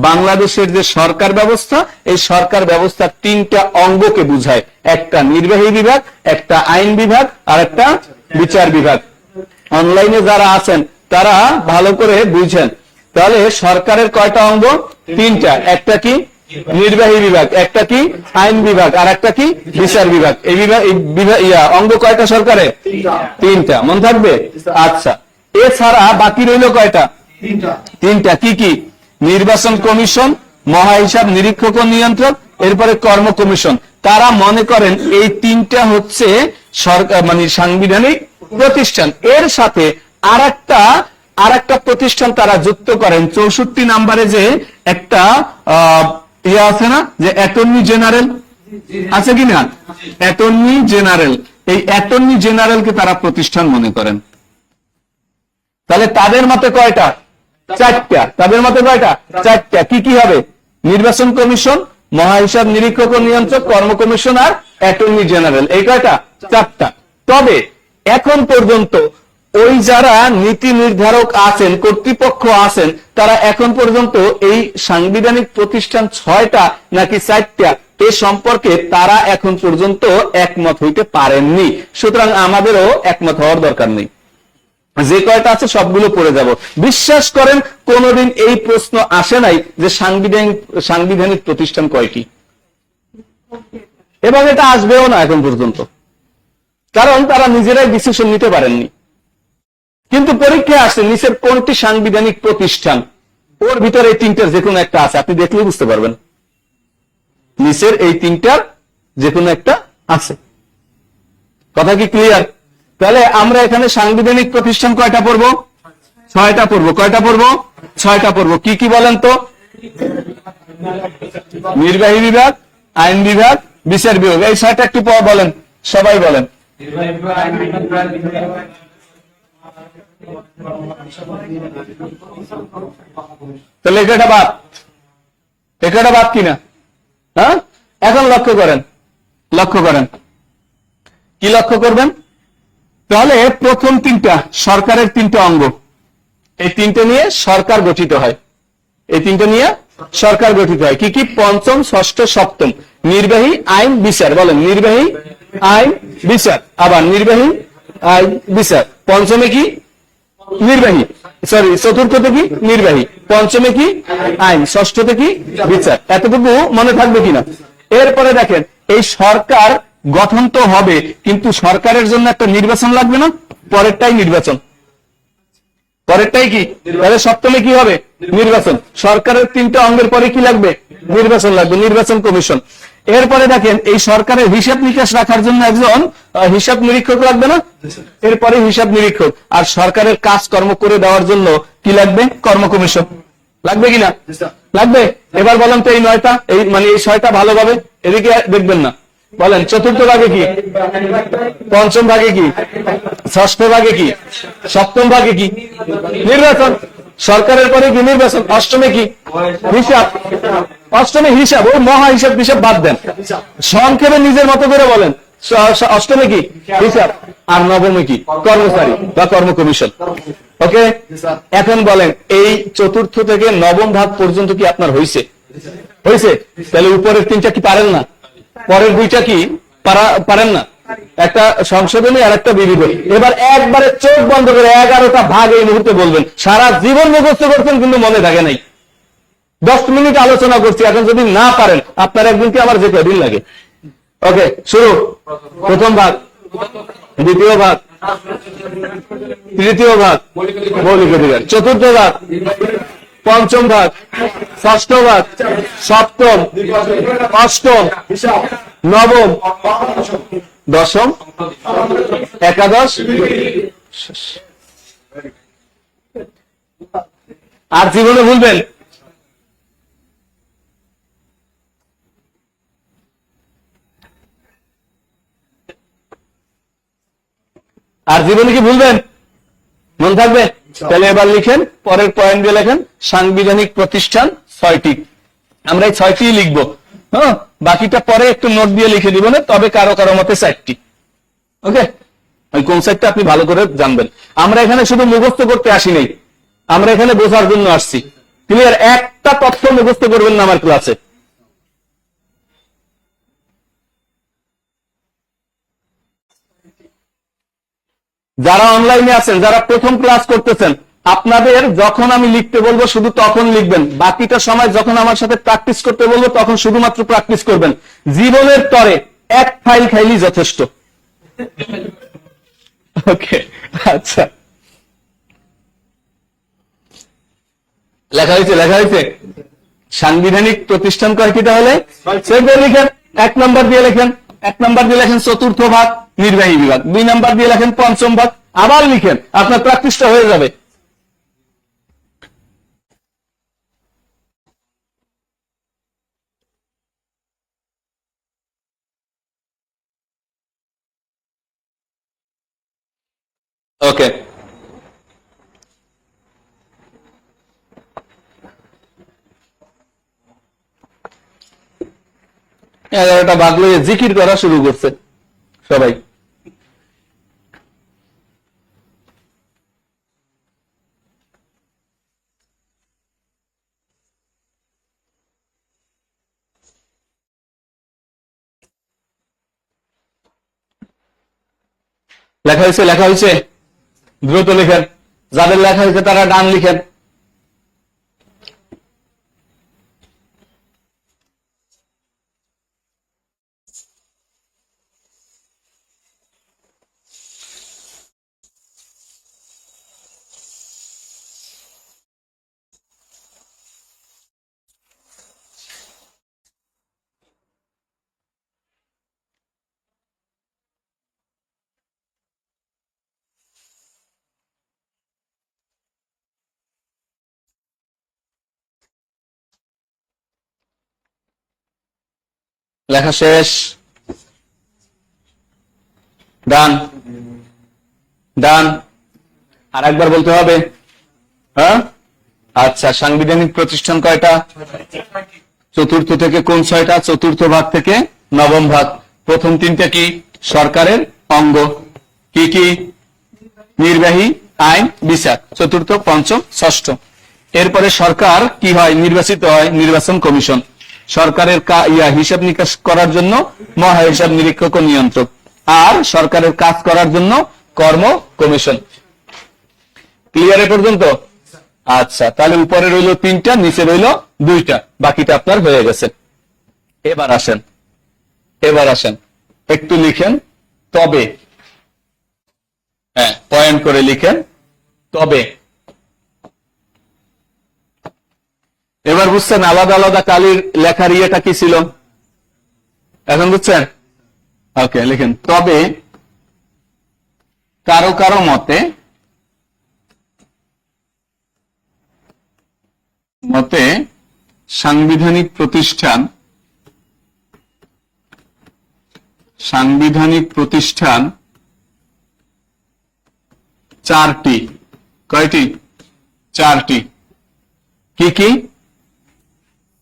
বাংলাদেশের যে সরকার ব্যবস্থা, এই সরকার ব্যবস্থার 3টা অঙ্গকে বুঝায়। একটা নির্বাহী বিভাগ, একটা আইন বিভাগ, আর একটা বিচার বিভাগ। অনলাইনে যারা আছেন তারা ভালো করে বুঝেন। তাহলে সরকারের কয়টা অঙ্গ? 3টা। একটা কি? নির্বাহী বিভাগ, একটা কি? আইন বিভাগ, আর একটা কি? বিচার বিভাগ। এই বিভাগ অঙ্গ কয়টা সরকারের? 3টা। মনে থাকবে? আচ্ছা, এছাড়া বাকি রইল কয়টা? 3টা। কি কি? নির্বাচন কমিশন, মহাহিসাব নিরীক্ষক ও নিয়ন্ত্রক, এরপরে কর্ম কমিশন। তারা মনে করেন এই 3টা হচ্ছে সরকার মানে সাংবিধানিক প্রতিষ্ঠান। এর সাথে আরেকটা প্রতিষ্ঠান তারা যুক্ত করেন 64 নম্বরে, যে একটা আছে না, যে অ্যাটর্নি জেনারেল আছে কিনা? Attorney general. এই অ্যাটর্নি জেনারেলকে তারা প্রতিষ্ঠান মনে করেন। তাহলে তাদের মতে কয়টা? 4টা। তাদের মতে কয়টা? 4টা। কি কি হবে? নির্বাচন কমিশন, মহাহিসাব নিরীক্ষক ও নিয়ন্ত্রক, কর্ম কমিশন, আর অ্যাটর্নি জেনারেল। এই কয়টা? 4টা। তবে এখন পর্যন্ত ওই যারা নীতি নির্ধারক আছেন, কর্তৃপক্ষ আছেন, তারা এখন পর্যন্ত এই সাংবিধানিক প্রতিষ্ঠান 6টা নাকি 4টা এ সম্পর্কে তারা এখন পর্যন্ত একমত হইতে পারেননি। সুতরাং আমাদেরও একমত হওয়ার দরকার নেই। যে কয়টা আছে সবগুলো পড়ে যাব। বিশ্বাস করেন কোনদিন এই প্রশ্ন আসে নাই যে সাংবিধানিক প্রতিষ্ঠান কয়টি, এবং এটা আসবেও না এখন পর্যন্ত, কারণ তারা নিজেরাই ডিসিশন নিতে পারেননি। কিন্তু পরীক্ষায় আসে নিচের কোনটি সাংবিধানিক প্রতিষ্ঠান, ওর ভিতরে এই 3টার যে কোনো একটা আছে, আপনি দেখলেই বুঝতে পারবেন নিচের এই 3টার যে কোনো একটা আছে। কথা কি ক্লিয়ার? তাহলে আমরা এখানে সাংবিধানিক প্রতিষ্ঠান কয়টা পড়বো? 6টা পড়বো। কয়টা পড়বো? 6টা পড়বো। কি কি বলেন তো? নির্বাহী বিভাগ, আইন বিভাগ, বিচার বিভাগ। এই 6টা একটু বলেন, সবাই বলেন। তাহলে এটা বাদ, এটা বাদ কিনা? হ্যাঁ, এখন লক্ষ্য করেন, কি লক্ষ্য করবেন? তাহলে প্রথম 3টা সরকারের 3টা অঙ্গ, এই 3টে নিয়ে সরকার গঠিত হয়। এই 3টে নিয়ে সরকার গঠিত হয়। কি কি? পঞ্চম, ষষ্ঠ, সপ্তম। নির্বাহী, আইন, বিচার। বলেন নির্বাহী, আইন, বিচার। আবার নির্বাহী, আইন, বিচার। পঞ্চমে কি? নির্বাহী, সরি চতুর্থতে কি? নির্বাহী। পঞ্চমে কি? আইন। ষষ্ঠতে কি? বিচার। এতটুকু মনে থাকবে কিনা? এরপরে দেখেন এই সরকার গঠন তো হবে, কিন্তু সরকারের জন্য একটা নির্বাচন লাগবে না? পরেরটাই নির্বাচন। পরেরটাই কি? তাহলে সপ্তমে কি হবে? নির্বাচন। সরকারের 3টা অঙ্গের পরে কি লাগবে? নির্বাচন লাগবে, নির্বাচন কমিশন। এরপরে দেখেন এই সরকারের হিসাব নিকাশ রাখার জন্য একজন হিসাব নিরীক্ষক লাগবে না? এরপরে হিসাব নিরীক্ষক। আর সরকারের কাজ কর্ম করে দেওয়ার জন্য কি লাগবে? কর্ম কমিশন। লাগবে কিনা? লাগবে। এবার বলেন তো এই 9টা, এই মানে এই 6টা ভালোভাবে এদিকে দেখবেন না। বলেন চতুর্থ ভাগে কি? পঞ্চম ভাগে কি? ষষ্ঠ ভাগে কি? সপ্তম ভাগে কি? নির্বাচন। সরকারের পরে কি? নির্বাচন। অষ্টমে কি? হিসাব। অষ্টমে হিসাব, ওই মহা হিসাব হিসাব বাদ দেন, সংক্ষেপে নিজের মতো করে বলেন। অষ্টমে কি হিসাব, আর নবমে কি কর্মচারী বা কর্ম কমিশন। ওকে, এখন বলেন এই চতুর্থ থেকে নবম ভাগ পর্যন্ত কি আপনার হয়েছে? হয়েছে। তাহলে উপরের তিনটা কি পারেন না? পরের দুইটা কি পারেন না? একটা সংশোধনী আর একটা বিবিধ। এবার একবারে চোখ বন্ধ করে 11টা ভাগ এই মুহূর্তে বলবেন। সারা জীবন মুখস্থ করছেন কিন্তু মনে থাকে নাই। 10 মিনিট আলোচনা করছি, এখন যদি না পারেন আপনার একদিনকে আমার যে কদিন লাগে। ওকে, শুরু। প্রথম ভাগ, দ্বিতীয় ভাগ, তৃতীয় ভাগ মৌলিক অধিকার, চতুর্থ ভাগ, পঞ্চম ভাগ, ষষ্ঠ ভাগ, সপ্তম, অষ্টম, নবম, দশম, একাদশ, আর জীবনে ভুলবেন? আর জীবনে কি ভুলবেন? মনে থাকবে? তাহলে এবার লিখেন, পরের পয়েন্ট দিয়ে লেখেন সাংবিধানিক প্রতিষ্ঠান 6টি। আমরা এই 6টি লিখবো, হ্যাঁ, বাকিটা পরে একটু নোট দিয়ে লিখে দিব না, তবে কারো কারো মতে 4টি। ওকে, ওই কোন 4টা আপনি ভালো করে জানবেন। আমরা এখানে শুধু মুখস্থ করতে আসি নাই, আমরা এখানে বোঝার জন্য আসছি। ক্লিয়ার? একটা তথ্য মুখস্থ করবেন না আমার ক্লাসে। যারা অনলাইনে আছেন, যারা প্রথম ক্লাস করতেছেন, আপনাদের যখন আমি লিখতে বলবো শুধু তখন লিখবেন, বাকিটা সময় যখন আমার সাথে প্র্যাকটিস করতে বলবো তখন শুধুমাত্র প্র্যাকটিস করবেন। জীবনের তরে এক ফাইল খাইলি যথেষ্ট। ওকে, আচ্ছা, লেখা হয়েছে। সাংবিধানিক প্রতিষ্ঠান কয়টি তাহলে? লিখেন, 1 নম্বর দিয়ে লেখেন, 1 নম্বর দিয়ে লেখেন চতুর্থ ভাগ নির্বাহী বিভাগ, 2 নম্বর দিয়ে লেখেন পঞ্চম ভাগ, আবার লিখেন, আপনার প্র্যাকটিসটা হয়ে যাবে। ওকে, একটা ভাগ লইয়ে জিকির করা শুরু করছে সবাই। লেখা হয়েছে, দ্রুত লিখেন। যাদের লেখা হয়েছে তারা ডান লিখেন। লেখা শেষ। ডান, ডান। আর একবার বলতে হবে, হ্যাঁ? আচ্ছা, সাংবিধানিক প্রতিষ্ঠান কয়টা? চতুর্থ থেকে কোন 6টা? চতুর্থ ভাগ থেকে নবম ভাগ। প্রথম 3টা কি? সরকারের অঙ্গ। কি কি? নির্বাহী, আইন, বিচার, চতুর্থ, পঞ্চম, ষষ্ঠ। এরপরে সরকার কি হয়? নির্বাচিত হয় নির্বাচন কমিশন। সরকারের হিসাব নিকাশ করার জন্য মহা হিসাব নিরীক্ষক ও নিয়ন্ত্রক, আর সরকারের কাজ করার জন্য কর্ম কমিশন। ক্লিয়ার এ পর্যন্ত? আচ্ছা, তাহলে উপরে রইল 3টা, নিচে রইল 2টা, বাকিটা আপনার হয়ে গেছে। এবার আসেন একটু লিখেন তবে, হ্যাঁ, পয়েন্ট করে লিখেন তবে। এবার বুঝছেন আলাদা আলাদা কালির লেখার ইয়েটা কি ছিল? এখন বুঝছেন? ওকে, লিখেন তবে কারো কারো মতে সাংবিধানিক প্রতিষ্ঠান 4টি। কয়টি? 4টি। কি কি?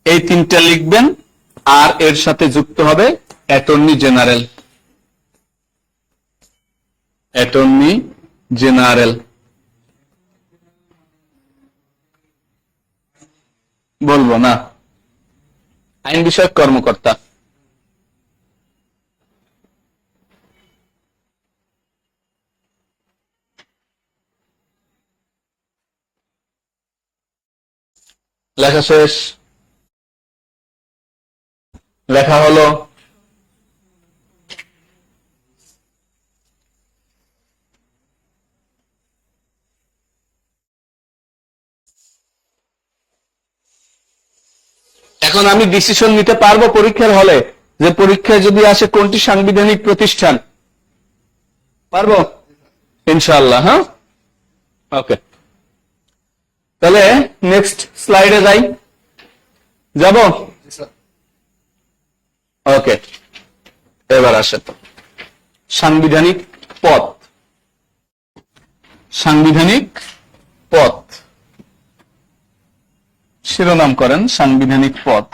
এই তিনটা লিখবেন, আর এর সাথে যুক্ত হবে অ্যাটর্নি জেনারেল। অ্যাটর্নি জেনারেল বলবো না, আইন বিষয়ক কর্মকর্তা। লেখা শেষ, লেখা হলো। এখন আমি ডিসিশন নিতে পারবো পরীক্ষার হলে যে পরীক্ষায় যদি আসে কোনটি সাংবিধানিক প্রতিষ্ঠান? পারবো ইনশাআল্লাহ। হ্যাঁ, ওকে, তাহলে নেক্সট স্লাইডে যাই, যাব? ওকে, এবার আসে সাংবিধানিক পদ। সাংবিধানিক পদ শিরোনাম করেন সাংবিধানিক পদ।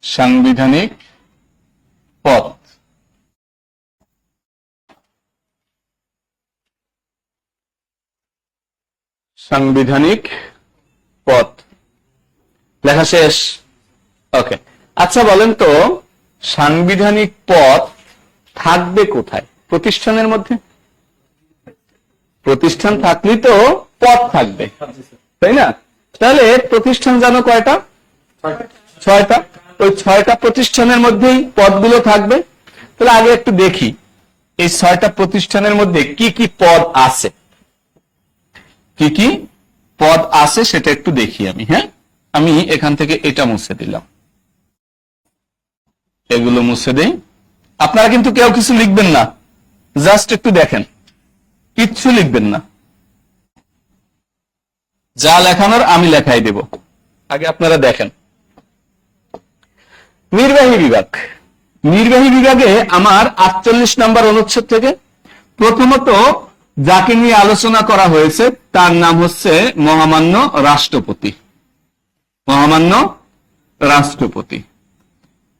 সাংবিধানিক পদ, সাংবিধানিক পদ লেখা শেষ। ওকে, আচ্ছা বলেন তো সাংবিধানিক পদ থাকবে কোথায়? প্রতিষ্ঠানের মধ্যে। প্রতিষ্ঠান থাকলেই তো পদ থাকবে, তাই না? তাহলে প্রতিষ্ঠান জানো কয়টা? 6টা। ওই 6টা প্রতিষ্ঠানের মধ্যেই পদগুলো থাকবে। তাহলে আগে একটু দেখি এই 6টা প্রতিষ্ঠানের মধ্যে কি কি পদ আছে, কি কি পদ আছে সেটা একটু দেখি আমি। হ্যাঁ, আমি এখান থেকে এটা মুছে দিলাম, এগুলো মুছে দেই। আপনারা কিন্তু কেউ কিছু লিখবেন না, জাস্ট একটু দেখেন, কিচ্ছু লিখবেন না, যা লেখানোর আমি লেখাই দেব। আগে আপনারা দেখেন নির্বাহী বিভাগ। নির্বাহী বিভাগে আমার 48 নম্বর অনুচ্ছেদ থেকে প্রথমত যাকে নিয়ে আলোচনা করা হয়েছে তার নাম হচ্ছে মহামান্য রাষ্ট্রপতি। মহামান্য রাষ্ট্রপতি।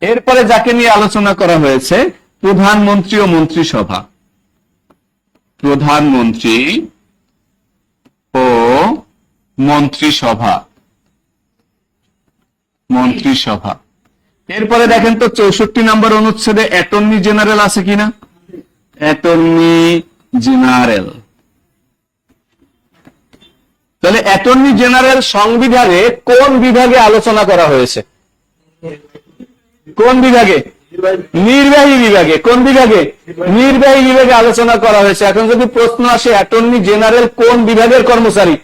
এরপরে যাকে নিয়ে আলোচনা করা হয়েছে প্রধানমন্ত্রী ও মন্ত্রিসভা। প্রধানমন্ত্রী ও মন্ত্রিসভা। মন্ত্রিসভা। এরপরে দেখেন তো 64 নম্বর অনুচ্ছেদে অ্যাটর্নি জেনারেল আছে কিনা? Attorney general. তাহলে অ্যাটর্নি জেনারেল সংবিধানে কোন বিভাগে আলোচনা করা হয়েছে? কোন বিভাগে? নির্বাহী বিভাগে। কোন বিভাগে? নির্বাহী বিভাগে আলোচনা করা হয়েছে। এখন যদি প্রশ্ন আসে অ্যাটর্নি জেনারেল কোন বিভাগের কর্মচারী?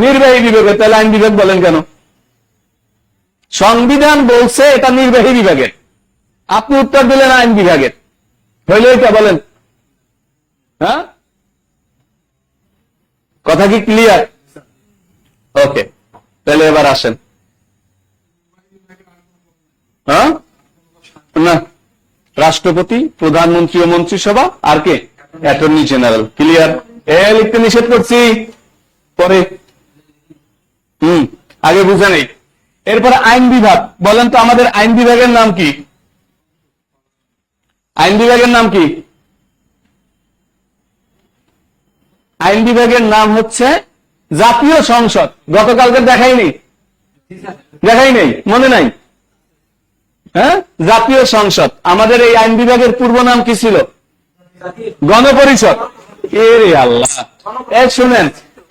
নির্বাহী বিভাগে, তাহলে আইন বিভাগ বলেন কেন? সংবিধান বলছে এটা নির্বাহী বিভাগের, আপনি উত্তর দিলেন আইন বিভাগের, হইলে এটা বলেন। হ্যাঁ, কথা কি ক্লিয়ার? ওকে, তাহলে এবার আসেন। হ্যাঁ, না, রাষ্ট্রপতি, প্রধানমন্ত্রী ও মন্ত্রিসভা, আর কে? Attorney general. ক্লিয়ার? এ লিখতে নিষেধ করছি, পরে আগে বুঝে নেই। এরপরে আইন বিভাগ। বলেন তো আমাদের আইন বিভাগের নাম কি? আইন বিভাগের নাম কি? আইন বিভাগের নাম হচ্ছে জাতীয় সংসদ। গতকালকে দেখাই নেই, দেখাই নেই, মনে নাই? হ্যাঁ, জাতীয় সংসদ। আমাদের এই আইন বিভাগের পূর্ব নাম কি ছিল? গণপরিষদ। এরে আল্লাহ, শুনেন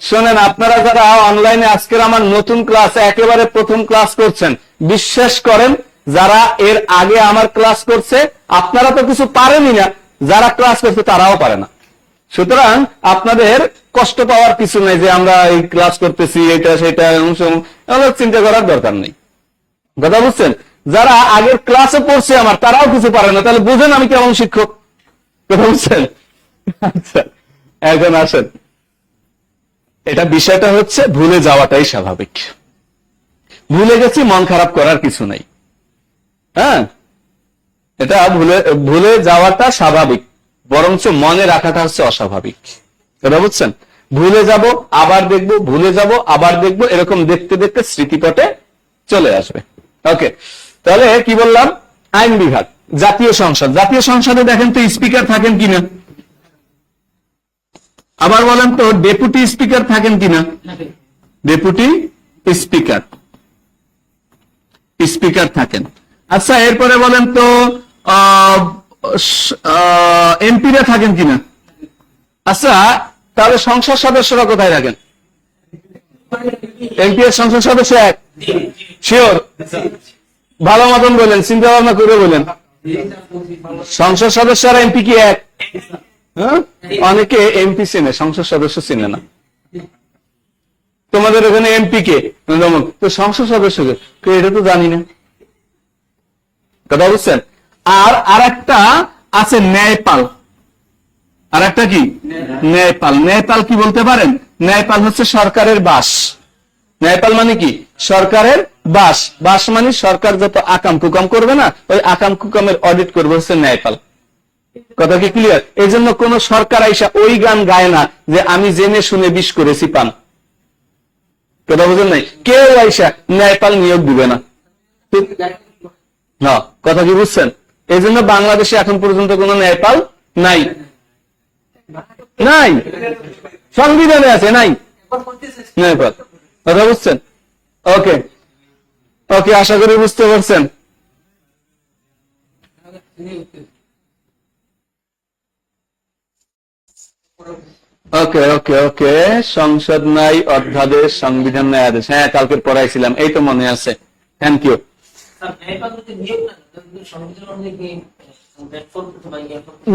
শোনেন, আপনারা যারা অনলাইনে আজকের আমার নতুন ক্লাসে একেবারে প্রথম ক্লাস করছেন, বিশ্বাস করেন যারা এর আগে আমার ক্লাস করছে আপনারা তো কিছু পারেনই না, যারা ক্লাস করছে তারাও পারে না। সুতরাং আপনাদের কষ্ট পাওয়ার কিছু নেই যে আমরা এই ক্লাস করতেছি এটা সেটা চিন্তা করার দরকার নেই। কথা বুঝছেন? যারা আগের ক্লাসে পড়ছে আমার তারাও কিছু পারে না, তাহলে বুঝেন আমি কেমন শিক্ষক। কথা বুঝছেন? আচ্ছা, এখন আসেন, এটা বিষয়টা হচ্ছে ভুলে যাওয়াটাই স্বাভাবিক। ভুলে গেছি, মন খারাপ করার কিছু নাই। হ্যাঁ, এটা ভুলে যাওয়াটা স্বাভাবিক। বরঞ্চ মনে রাখাটা হচ্ছে অস্বাভাবিক। কথা বুঝছেন? ভুলে যাব আবার দেখব, ভুলে যাব আবার দেখব, এরকম দেখতে দেখতে স্মৃতিপটে চলে আসবে। ওকে, তাহলে কি বললাম? আইন বিভাগ, জাতীয় সংসদ। জাতীয় সংসদে দেখেন তো স্পিকার থাকেন কিনা? আবার বলেন তো ডেপুটি স্পিকার থাকেন কিনা? ডেপুটি স্পিকার, স্পিকার থাকেন। আচ্ছা, এরপরে বলেন তো এমপিরা থাকেন কিনা? আচ্ছা, তাহলে সংসদ সদস্যরা কোথায় থাকেন? এমপি এর সংসদ সদস্য এক? শিওর? ভালো মতন বলেন, চিন্তা ভাবনা করে বলেন। সংসদ সদস্য আর এমপি কি এক? হ্যাঁ, অনেকে এমপি চেনে, সংসদ সদস্য চেনে না। তোমাদের ওখানে এমপি কে? তো সংসদ সদস্য কে? এটা তো জানি না। কথা বুঝছেন? আর একটা আছে ন্যায়পাল। আর একটা কি? ন্যায়পাল। ন্যায়পাল কি বলতে পারেন? ন্যায়পাল হচ্ছে সরকারের বাস। ন্যায়পাল মানে কি? সরকারের বাস। বাস মানে সরকার যত আকাম কুকাম করবে না, ওই আকাম কুকামের অডিট করবে হচ্ছে ন্যায়পাল। কথা কি ক্লিয়ার? এই জন্য কোন সরকার আইসা ওই গান গায় না যে আমি জেনে শুনে বিষ করেছি পান। কথা বুঝেন নাই? কেউ আইসা ন্যায়পাল নিয়োগ দিবে না। না, কথা কি বুঝছেন? এই জন্য বাংলাদেশে এখন পর্যন্ত কোন ন্যায়পাল নাই। নাই, সংবিধানে আছে, নাই ন্যায়পাল। কথা বুঝছেন? ওকে, ওকে, আশা করি বুঝতে পারছেন। ওকে ওকে ওকে, সংসদ নাই, অধ্যাদেশ, সংবিধান নাই, আদেশ। হ্যাঁ, কালকের পড়াইছিলাম, এই তো মনে আছে। Thank you.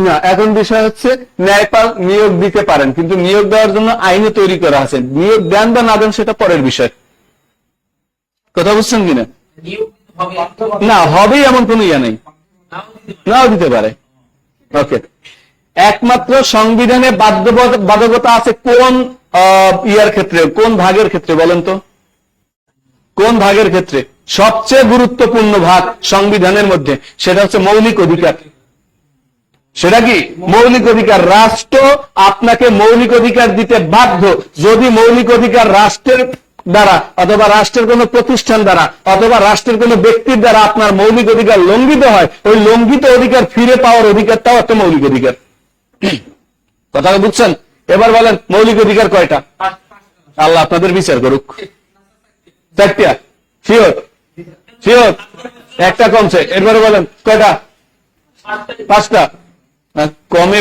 না, এখন বিষয় হচ্ছে ন্যায়পাল নিয়োগ দিতে পারেন, কিন্তু নিয়োগ দেওয়ার জন্য আইনে তৈরি করা আছে। নিয়োগ দেন বা না দেন সেটা পরের বিষয়। কথা বুঝছেন কিনা? না, হবেই এমন কোন ইয়া নেই, নাও দিতে পারে। ওকে, একমাত্র সংবিধানে বাধ্যবাধকতা আছে কোন ইয়ার ক্ষেত্রে, কোন ভাগের ক্ষেত্রে বলেন তো? কোন ভাগের ক্ষেত্রে? সবচেয়ে গুরুত্বপূর্ণ ভাগ সংবিধানের মধ্যে, সেটা হচ্ছে মৌলিক অধিকার। সেটা কি? মৌলিক অধিকার। রাষ্ট্র আপনাকে মৌলিক অধিকার দিতে বাধ্য। যদি মৌলিক অধিকার রাষ্ট্রের দ্বারা অথবা রাষ্ট্রের কোন প্রতিষ্ঠান দ্বারা অথবা রাষ্ট্রের কোন ব্যক্তির দ্বারা আপনার মৌলিক অধিকার লঙ্ঘিত হয়, ওই লঙ্ঘিত অধিকার ফিরে পাওয়ার অধিকারটাও একটা মৌলিক অধিকার। কথা বুঝছেন? এবার বলেন মৌলিক অধিকার কয়টা? আল্লাহ আপনাদের বিচার করুক। চারটা? শিওর? শিওর? একটা কমছে। এরপরে বলেন কয়টা? পাঁচটা? কমে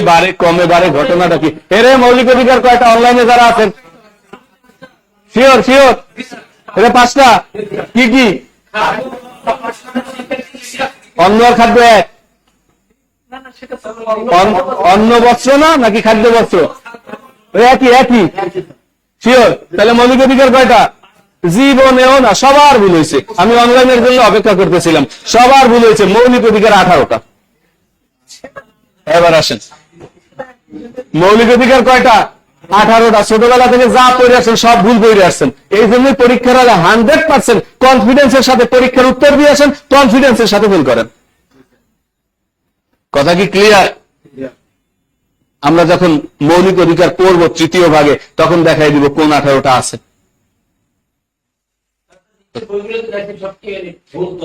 বাড়ে ঘটনাটা কি? এরে মৌলিক অধিকার কয়টা অনলাইনে যারা আছেন? শিওর? শিওর? এটা পাঁচটা। কি কি? অন্ন আর খাদ্য এক? অন্ন বস্ত্র না, নাকি খাদ্য বস্ত্র? একই একই। শিওর? তাহলে মৌলিক অধিকার কয়টা? জীবনেও না। সবার ভুল হয়েছে। আমি অনলাইনের জন্য অপেক্ষা করতেছিলাম, সবার ভুল হয়েছে। মৌলিক অধিকার 18টা। এবার আসেন, মৌলিক অধিকার কয়টা? 18টা। ছোটবেলা থেকে যা পড়ে আসছেন সব ভুল পড়ে আসছেন। এই জন্যই পরীক্ষার আগে 100% কনফিডেন্সের সাথে পরীক্ষার উত্তর দিয়ে আসেন, কনফিডেন্সের সাথে ভুল করেন। কথা কি ক্লিয়ার? আমরা যখন মৌলিক অধিকার পড়বো তৃতীয় ভাগে, তখন দেখাই দিব কোন 18টা আছে।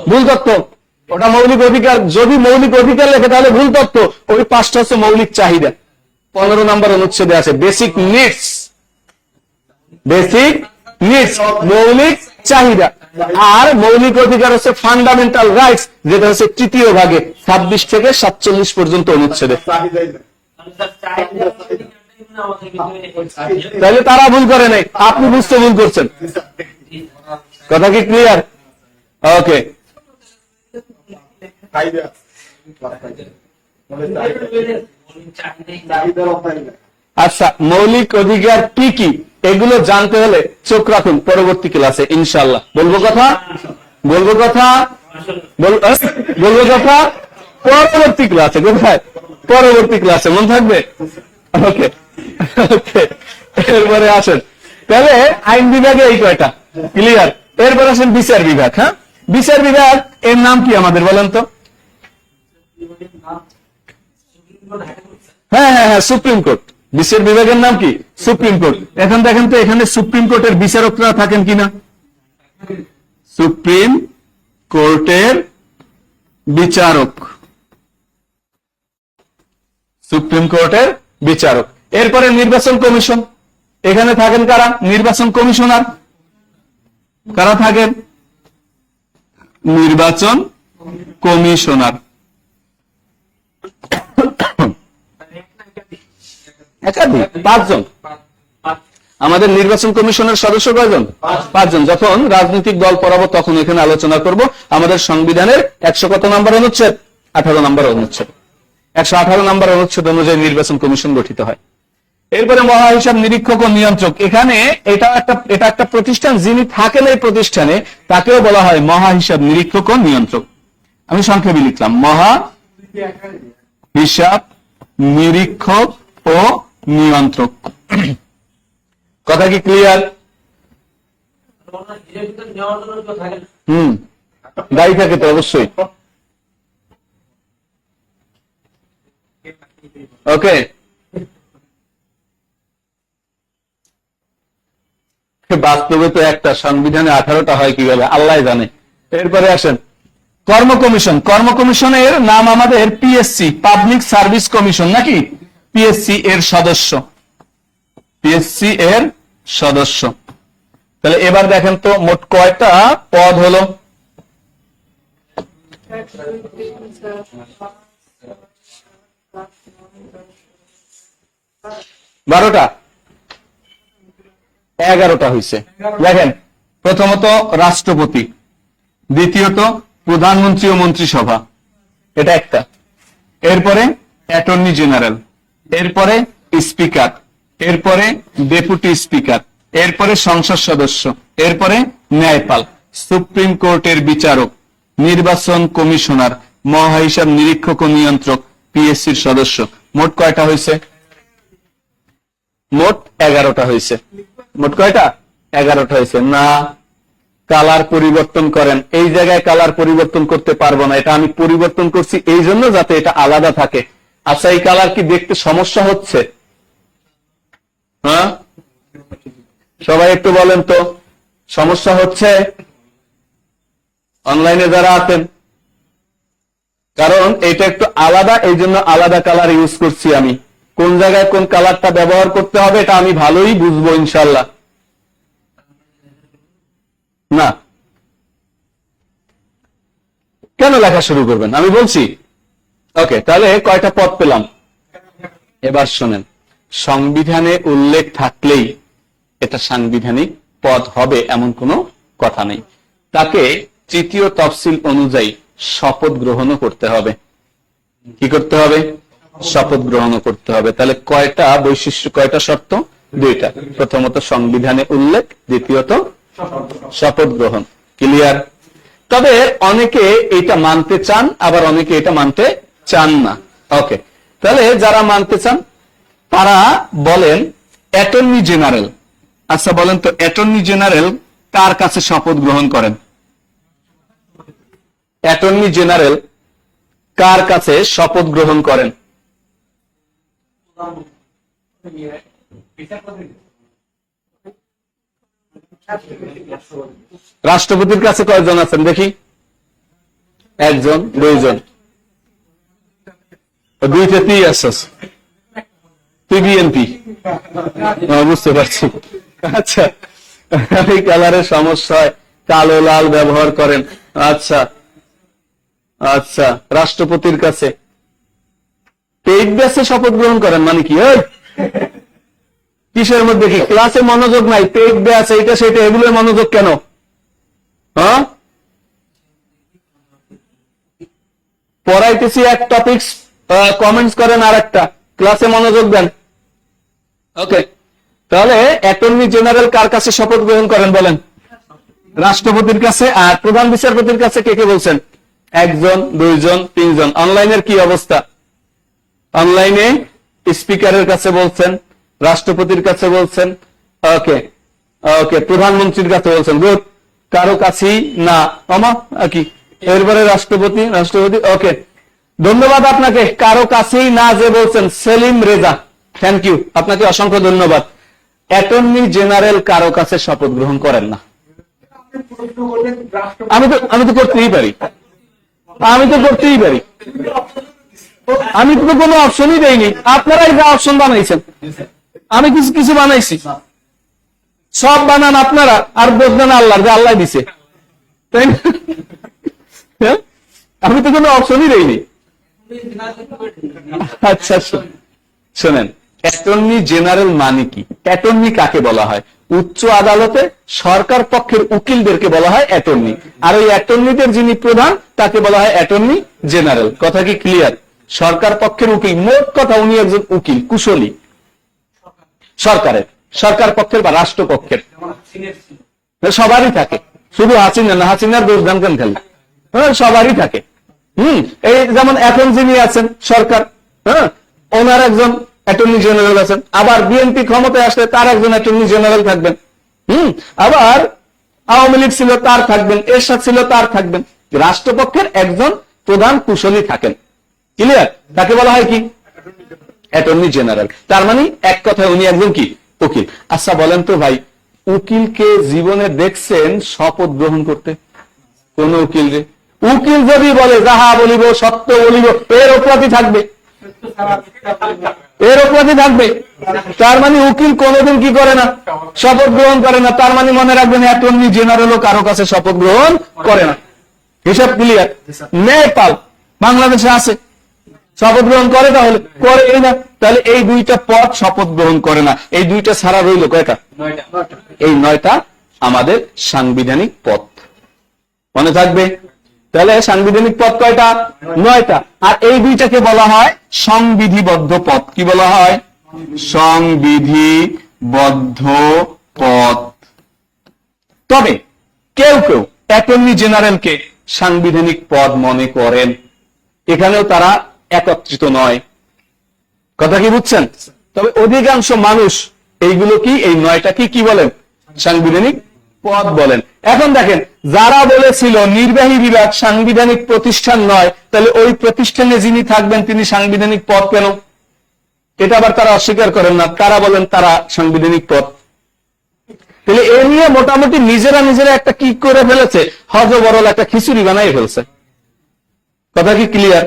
ভুল তত্ত্ব, ওটা মৌলিক অধিকার। যদি মৌলিক অধিকার লেখে তাহলে ভুল তত্ত্ব। ওই 5টা হচ্ছে মৌলিক চাহিদা। 15 নম্বর অনুচ্ছেদে আছে বেসিক নিডস। বেসিক নিডস, মৌলিক চাহিদা। আর মৌলিক অধিকার হচ্ছে ফান্ডামেন্টাল রাইটস, যেটা হচ্ছে তৃতীয় ভাগে 26 থেকে 47 পর্যন্ত অনুচ্ছেদে। তাহলে তারা ভুল করে নাই, আপনি বুঝতে ভুল করছেন। কথা কি ক্লিয়ার? ওকে, আচ্ছা, মৌলিক অধিকার কি কি এগুলো জানতে হলে চোখ রাখুন পরবর্তী ক্লাসে ইনশাআল্লাহ। বলবো কথা পরবর্তী ক্লাসে। কোথায়? পরবর্তী ক্লাসে, মন থাকবে? ওকে ওকে, এরপরে আসেন তাহলে আইন বিভাগে এই কয়টা ক্লিয়ার। এরপর আসেন বিচার বিভাগ। হ্যাঁ, বিচার বিভাগ এর নাম কি আমাদের বলেন তো? হ্যাঁ হ্যাঁ হ্যাঁ, সুপ্রিম কোর্ট, বিচার বিভাগের নাম কি? Supreme court. এখন দেখেন তো এখানে সুপ্রিম কোর্টের বিচারকরা থাকেন কিনা? সুপ্রিম কোর্টের বিচারক, সুপ্রিম কোর্টের বিচারক। এরপরে নির্বাচন কমিশন, এখানে থাকেন কারা? নির্বাচন কমিশনার। কারা থাকেন? নির্বাচন কমিশনার। একাধিক, 5 জন। আমাদের নির্বাচন কমিশনের সদস্য কয়জন? 5 জন। যখন রাজনৈতিক দল পড়াবো তখন এখানে আলোচনা করব। আমাদের সংবিধানের 100 কত নম্বর অনুচ্ছেদ? 18 নম্বর অনুচ্ছেদ। 118 নম্বর অনুচ্ছেদ অনুযায়ী নির্বাচন কমিশন গঠিত হয়। এরপরে মহা হিসাব নিরীক্ষক ও নিয়ন্ত্রক। এখানে এটা একটা প্রতিষ্ঠান, যিনি থাকেন এই প্রতিষ্ঠানে তাকেও বলা হয় মহা হিসাব নিরীক্ষক ও নিয়ন্ত্রক। আমি সংক্ষেপে লিখলাম মহা হিসাব নিরীক্ষক ও নিয়ন্ত্রক। কথা কি ক্লিয়ার? দায়ী থাকে তো অবশ্যই। ওকে, বাস্তবে তো একটা, সংবিধানে 18টা হয় কিভাবে আল্লাহ জানে। এরপরে আসেন কর্ম কমিশন। কর্ম কমিশনের নাম আমাদের পিএসসি, পাবলিক সার্ভিস কমিশন, নাকি? পিএসসি এর সদস্য, পিএসসি এর সদস্য। তাহলে এবার দেখেন তো মোট কয়টা পদ হলো? 12টা, 11টা হয়েছে। দেখেন, প্রথমত রাষ্ট্রপতি, দ্বিতীয়ত প্রধানমন্ত্রী ও মন্ত্রিসভা, এটা একটা। এরপরে অ্যাটর্নি জেনারেল, এরপরে স্পিকার, এরপরে ডেপুটি স্পিকার, এরপরে সংসদ সদস্য, এরপরে ন্যায়পাল, সুপ্রিম কোর্টের বিচারক, নির্বাচন কমিশনার, মহা হিসাব নিরীক্ষক ও নিয়ন্ত্রক, পিএসসির সদস্য। মোট কয়টা হয়েছে? মোট 11টা হয়েছে। মোট কয়টা? 11টা হয়েছে। না, কালার পরিবর্তন করেন। এই জায়গায় কালার পরিবর্তন করতে পারবো না, এটা আমি পরিবর্তন করছি এই জন্য যাতে এটা আলাদা থাকে। আচ্ছা, এই কালার কি দেখতে সমস্যা হচ্ছে? হ্যাঁ, সবাই একটু বলেন তো, সমস্যা হচ্ছে অনলাইনে যারা আছেন? কারণ এটা একটু আলাদা, এই জন্য আলাদা কালার ইউজ করছি আমি। কোন জায়গায় কোন কালারটা ব্যবহার করতে হবে এটা আমি ভালোই বুঝবো ইনশাল্লাহ। না, কেন লেখা শুরু করবেন আমি বলছি। ওকে, তাহলে কয়টা পদ পেলাম? এবার শোনেন, সংবিধানে উল্লেখ থাকলেই এটা সাংবিধানিক পদ হবে এমন কোনো কথা নেই। তাকে তৃতীয় তফসিল অনুযায়ী শপথ গ্রহণও করতে হবে। কি করতে হবে? শপথ গ্রহণও করতে হবে। তাহলে কয়টা বৈশিষ্ট্য, কয়টা শর্ত? 2টা। প্রথমত সংবিধানে উল্লেখ, দ্বিতীয়ত শপথ গ্রহণ। ক্লিয়ার? তবে অনেকে এটা মানতে চান, আবার অনেকে এটা মানতে চান না। ওকে, তাহলে যারা মানতে চান তারা বলেন অ্যাটর্নি জেনারেল। আচ্ছা বলেন তো, অ্যাটর্নি জেনারেল কার কাছে শপথ গ্রহণ করেন? অ্যাটর্নি জেনারেল কার কাছে শপথ গ্রহণ করেন? রাষ্ট্রপতির কাছে কয়জন আছেন দেখি? 1 জন, 2 জন, 2-3 আসছস, তুই বিএনপি। বুঝতে পারছি। আচ্ছা, এই কালারের সমস্যা হয়, কালো লাল ব্যবহার করেন। আচ্ছা আচ্ছা, রাষ্ট্রপতির কাছে পেইড ব্যাচে শপথ গ্রহণ করেন মানে কি? কিসের মধ্যে কি? ক্লাসে মনোযোগ নাই, পেইড ব্যাচ, এইটা সেটা, এগুলোর মনোযোগ কেন? হ্যাঁ, পড়াইতেছি এক টপিকস, কমেন্টস করেন আর একটা, ক্লাসে মনোযোগ দেন। ওকে, তাহলে অ্যাটর্নি জেনারেল কার কাছে শপথ গ্রহণ করেন বলেন? রাষ্ট্রপতির কাছে। আর প্রধান বিচারপতির কাছে কে কে বলছেন? 1 জন, 2 জন, 3 জন। অনলাইনের কি অবস্থা? অনলাইনে স্পিকারের কাছে বলছেন, রাষ্ট্রপতির কাছে বলছেন, ওকে ওকে, প্রধানমন্ত্রীর কাছে বলছেন। গুড, কারো কাছেই না, কি এরপরে রাষ্ট্রপতি, রাষ্ট্রপতি। ওকে, ধন্যবাদ আপনাকে, কারো কাছেই না যে বলছেন সেলিম রেজা, থ্যাংক ইউ, আপনাকে অসংখ্য ধন্যবাদ। অ্যাটর্নি জেনারেল কারো কাছে শপথ গ্রহণ করেন না। আমি তো করতেই পারি, আমি তো করতেই পারি, আমি তো কোনো অপশনই দেইনি, আপনারাই যা অপশন বানাইছেন, আমি কিছু কিছু বানাইছি, সব বানান আপনারা, আর বলবেন আল্লাহ, যে আল্লাহ দিছে, তাই না? হ্যাঁ? আমি তো কোনো অপশনই দেইনি। আচ্ছা শোনেন, অ্যাটর্নি জেনারেল মানে কি? অ্যাটর্নি কাকে বলা হয়? উচ্চ আদালতে সরকার পক্ষের উকিলদেরকে বলা হয় অ্যাটর্নি, আর ওই অ্যাটর্নিদের যিনি প্রধান তাকে বলা হয় অ্যাটর্নি জেনারেল। কথা কি ক্লিয়ার? সরকার পক্ষের উকিল, মোট কথা উনি একজন উকিল, কুশলী, সরকারের, সরকার পক্ষের বা রাষ্ট্রপক্ষের, সবারই থাকে, শুধু হাসিনা না, হাসিনার দোষ দান কেন খালি, সবারই থাকে। এই যেমন এখন যিনি আছেন সরকার, ওনার একজন অ্যাটর্নি জেনারেল আছেন, আবার বিএনপি ক্ষমতায় আসলে তার একজন অ্যাটর্নি জেনারেল থাকবেন, আবার আওয়ামী লীগ ছিল তার থাকবেন, এরশাদ ছিল তার থাকবেন, রাষ্ট্রপক্ষের একজন প্রধান কুশলী থাকেন। ক্লিয়ার? তাকে বলা হয় কি? Attorney general. তার মানে এক কথায় উনি একজন কি? উকিল। আচ্ছা বলেন তো ভাই, উকিলকে জীবনে দেখছেন শপথ গ্রহণ করতে? কোন উকিল রে? উকিল যদি বলে যাহা বলিব সত্য বলিব, এর অপরাধী থাকবে, এর অপরাধী থাকবে। তার মানে উকিল কোনোদিন কি করে না? শপথ গ্রহণ করে না। তার মানে মনে রাখবেন, অ্যাটর্নি জেনারেলও কারো কাছে শপথ গ্রহণ করে না। হিসাব ক্লিয়ার? নেপাল বাংলাদেশে আছে, শপথ গ্রহণ করে? তাহলে করে না, তাহলে এই দুইটা পদ শপথ গ্রহণ করে না। এই দুইটা ছাড়া রইল কয়টা? এই 9টা আমাদের সাংবিধানিক পদ, মনে থাকবে। তাহলে সাংবিধানিক পদ কয়টা? 9টা। আর এই দুইটাকে বলা হয় সংবিধিবদ্ধ পদ। কি বলা হয়? সংবিধিবদ্ধ পদ। তবে কেউ কেউ অ্যাটর্নি জেনারেলকে সাংবিধানিক পদ মনে করেন, এখানেও তারা একত্রিত নয়। কথা কি বুঝছেন? তবে অধিকাংশ মানুষ এইগুলো কি, এই 9টা কি বলেন? সাংবিধানিক পদ বলেন। এখন দেখেন, যারা বলেছিল নির্বাহী বিভাগ সাংবিধানিক প্রতিষ্ঠান নয়, তাহলে ওই প্রতিষ্ঠানে যিনি থাকবেন তিনি সাংবিধানিক পদ কেন? এটা আবার তারা অস্বীকার করেন না, তারা বলেন তারা সাংবিধানিক পদ। তাহলে এ নিয়ে মোটামুটি নিজেরা একটা কি করে ফেলেছে, হজবরল একটা খিচুড়ি বানাই ফেলছে। কথা কি ক্লিয়ার?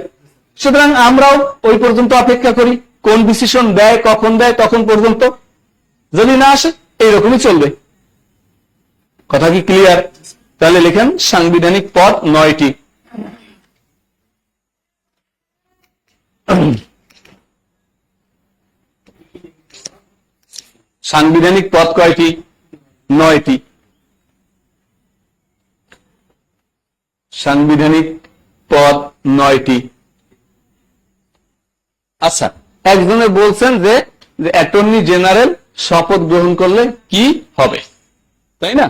সুতরাং আমরাও ওই পর্যন্ত অপেক্ষা করি, কোন ডিসিশন দেয়, কখন দেয়, তখন পর্যন্ত। যদি না আসে এইরকমই চলবে। কথা কি ক্লিয়ার? তাহলে লিখেন সাংবিধানিক পদ 9টি। সাংবিধানিক পদ কয়টি? 9টি। সাংবিধানিক পদ 9টি। আচ্ছা, একজনে বলছেন যে অ্যাটর্নি জেনারেল শপথ গ্রহণ করলে কি হবে, তাই না?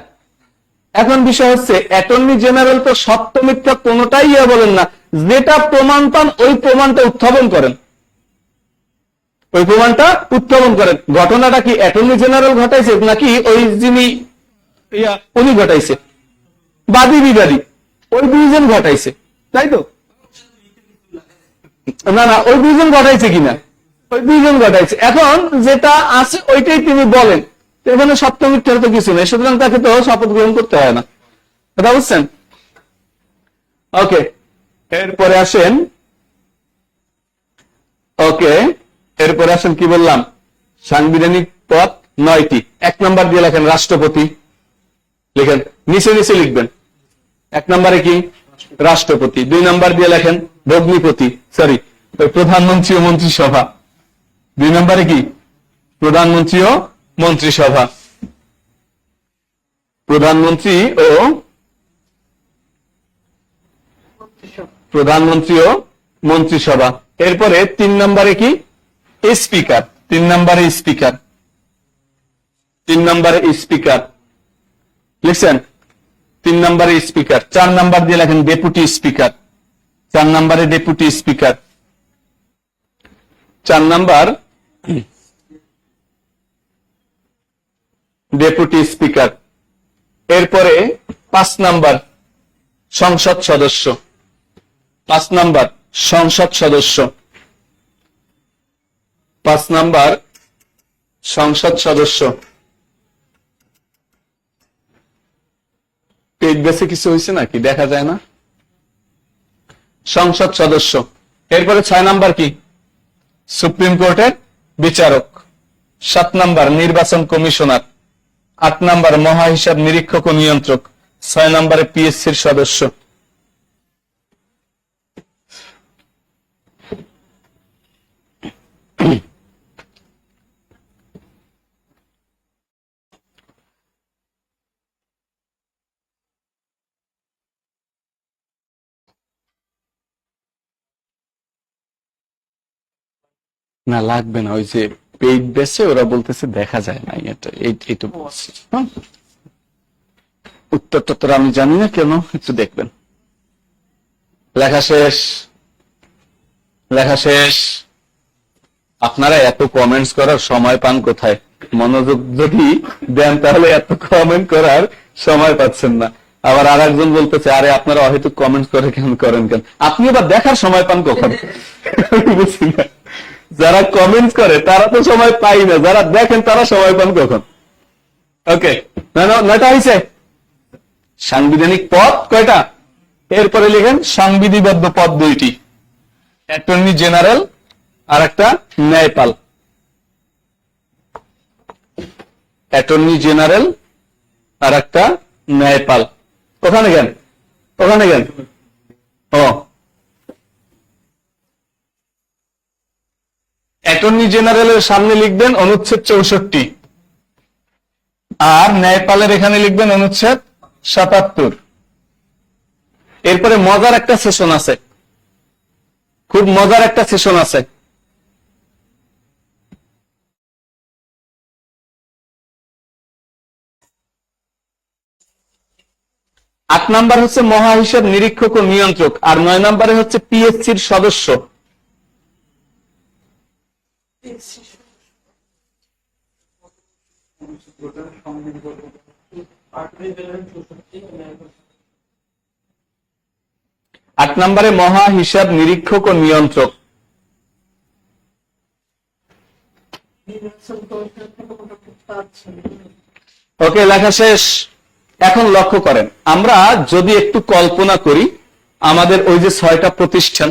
এখন বিষয় হচ্ছে, অ্যাটর্নি জেনারেল তো সত্য মিথ্যা কোনোটাই বলেন না, যেটা প্রমাণ পান ওই প্রমাণটা উত্থাপন করেন, ওই প্রমাণটা উত্থাপন করেন। ঘটনাটা কি অ্যাটর্নি জেনারেল ঘটাইছে নাকি ওই যিনি উনি ঘটাইছে? বাদী বিবাদী ওই দুইজন ঘটাইছে, তাই তো? না, ওই দুইজন ঘটাইছে কিনা? ওই দুইজন ঘটাইছে। এখন যেটা আছে ওইটাই তিনি বলেন, এখানে সত্য মিথ্যার তো কিছু নেই, সুতরাং তাকে তো শপথ গ্রহণ করতে হয় না। কথা বুঝছেন? ওকে, এরপরে আসেন। ওকে, এরপরে আসেন, কি বললাম? সাংবিধানিক পদ 9টি। 1 নাম্বার দিয়ে লেখেন রাষ্ট্রপতি, লিখেন, নিচে নিচে লিখবেন। 1 নম্বরে কি? রাষ্ট্রপতি। 2 নাম্বার দিয়ে লেখেন ভগ্নিপতি, সরি প্রধানমন্ত্রী ও মন্ত্রিসভা। 2 নম্বরে কি? প্রধানমন্ত্রী ও মন্ত্রিসভা। প্রধানমন্ত্রী ও মন্ত্রিসভা। এরপরে 3 নম্বরে কি? স্পিকার। 3 নম্বরে স্পিকার। 3 নম্বরে স্পিকার লিখছেন? 3 নম্বরে স্পিকার। 4 নাম্বার দিয়ে লেখেন ডেপুটি স্পিকার। 4 নম্বরে deputy speaker. 4 number deputy speaker. এরপরে 5 নাম্বার সংসদ সদস্য। 5 নাম্বার সংসদ সদস্য। 5 নাম্বার সংসদ সদস্য। পেজ বেসে কিছু হয়েছে নাকি দেখা যায় না? সংসদ সদস্য। এরপরে 6 নাম্বার কি? সুপ্রিম কোর্টের বিচারক। 7 নাম্বার নির্বাচন কমিশনার। 8 নাম্বার মহা হিসাব নিরীক্ষক ও নিয়ন্ত্রক। 6 নাম্বারে পিএসসির সদস্য। না লাগবে না, ওই যে পেইড বেসে ওরা বলতেছে দেখা যায় না, এটা এইটুকু বলছি। উত্তরটা তো আমি জানি না, কেন একটু দেখবেন। লেখা শেষ, লেখা শেষ। আপনারা এত কমেন্টস করার সময় পান কোথায়? মনোযোগ যদি দেন তাহলে এত কমেন্ট করার সময় পাচ্ছেন না। আবার আর একজন বলতেছে আরে আপনারা অহেতুক কমেন্টস করেন কেন? আপনি আবার দেখার সময় পান কখন? বুঝছি না। যারা কমেন্টস করে তারা তো সময় পাই না, যারা দেখেন তারা সময় পান কখন? ওকে, নয়টা হয়েছে। সাংবিধানিক পদ কয়টা? এরপরে লিখেন সংবিধিবদ্ধ পদ 2টি, অ্যাটর্নি জেনারেল আর একটা ন্যায়পাল। অ্যাটর্নি জেনারেল আর একটা ন্যায়পাল। ওখানে কেন? ওখানে কেন? ও, অ্যাটর্নি জেনারেলের সামনে লিখবেন অনুচ্ছেদ 64 আর ন্যায়পালের এখানে লিখবেন অনুচ্ছেদ 77। এরপরে মজার একটা সেশন আছে, খুব মজার একটা সেশন আছে। আট নাম্বার হচ্ছে মহা হিসাব নিরীক্ষক ও নিয়ন্ত্রক, আর 9 নাম্বারে হচ্ছে পিএসসির সদস্য। আট নম্বরে মহা হিসাব নিরীক্ষক ও নিয়ন্ত্রক। ওকে, লেখা শেষ। এখন লক্ষ্য করেন, আমরা যদি একটু কল্পনা করি, আমাদের ওই যে 6টা প্রতিষ্ঠান,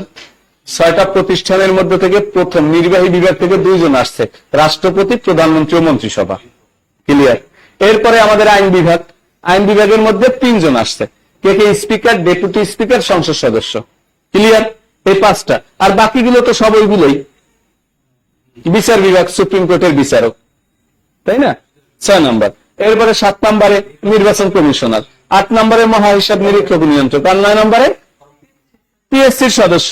6টা প্রতিষ্ঠানের মধ্যে থেকে প্রথম নির্বাহী বিভাগ থেকে 2 জন আসছে, রাষ্ট্রপতি, প্রধানমন্ত্রী ও মন্ত্রিসভা। ক্লিয়ার? এরপরে আমাদের আইন বিভাগ, আইন বিভাগের মধ্যে 3 জন আসছে, কে কে? স্পিকার, ডেপুটি স্পিকার, সংসদ সদস্য। ক্লিয়ার? এই 5টা। আর বাকিগুলো তো সব ওইগুলোই। বিচার বিভাগ, সুপ্রিম কোর্টের বিচারক, তাই না? 6 নাম্বার। এরপরে 7 নাম্বারে নির্বাচন কমিশনার, 8 নাম্বারে মহা হিসাব নিরীক্ষক নিয়ন্ত্রক, আর 9 নাম্বারে পিএসসির সদস্য।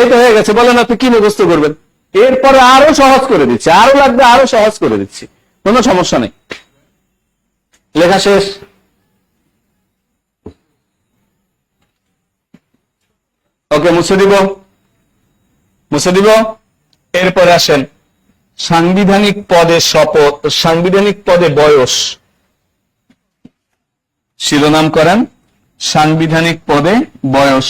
এটা হয়ে গেছে। বলেন আপনি কি মুখস্থ করবেন? এরপরে আরো সহজ করে দিচ্ছি, আরো লাগবে আরো সহজ করে দিচ্ছি, কোনো সমস্যা নেই। লেখা শেষ। ওকে, মুছে দিব, মুছে দিব। এরপরে আসেন সাংবিধানিক পদে শপথ, সাংবিধানিক পদে বয়স। শিরোনাম করেন সাংবিধানিক পদে বয়স।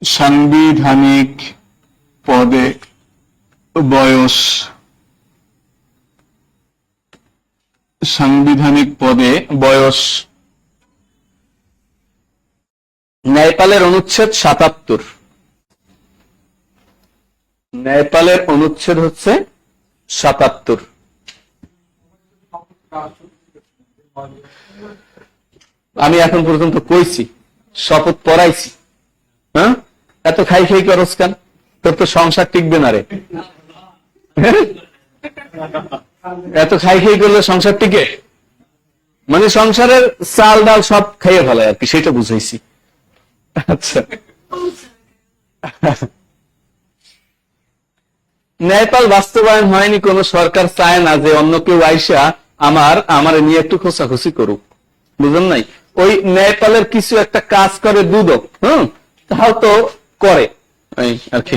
সাংবিধানিক পদে বয়স, সাংবিধানিক পদে বয়স। ন্যায়পালের অনুচ্ছেদ 77। ন্যায়পালের অনুচ্ছেদ হচ্ছে 77। আমি এখন পর্যন্ত কইছি, শপথ পড়াইছি। হ্যাঁ, এত খাই খাই করস কেন? তোর তো সংসার টিকবে না রে। এত খাই খাই করলে সংসার টিকে? মানে সংসারের চাল ডাল সব খাইয়ে ফেলায় আর কি, সেটা বুঝাইছি। আচ্ছা, ন্যায়পাল বাস্তবায়ন হয়নি, কোন সরকার চায় না যে অন্য কেউ আইসা আমার নিয়ে একটু খোঁচাখুচি করুক। বুঝলেন নাই? ওই ন্যায়পালের কিছু একটা কাজ করে দুদক, তাও তো করে আর কি।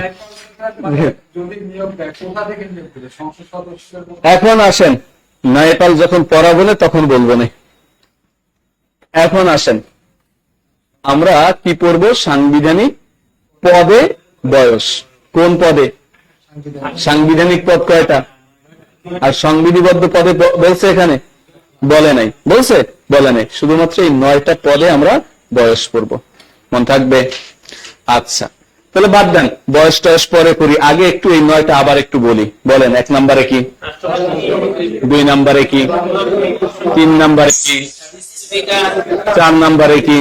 এখন আসেন, ন্যায়পাল যখন পড়াবো না তখন বলবো না। এখন আসেন আমরা কি পড়বো, সাংবিধানিক পদে বয়স। কোন পদে? সাংবিধানিক পদ কয়টা? আর সংবিধিবদ্ধ পদে বলছে এখানে? বলে নাই। বলছে? বলে নাই। শুধুমাত্র এই 9টা পদে আমরা বয়স পড়ব, মন থাকবে? আচ্ছা, তাহলে বাদ দেন, বয়স টয়স পরে করি, আগে একটু এই 9টা আবার একটু বলি। বলেন, 1 নম্বরে কি, 2 নম্বরে কি, 3 নম্বরে কি, 4 নম্বরে কি,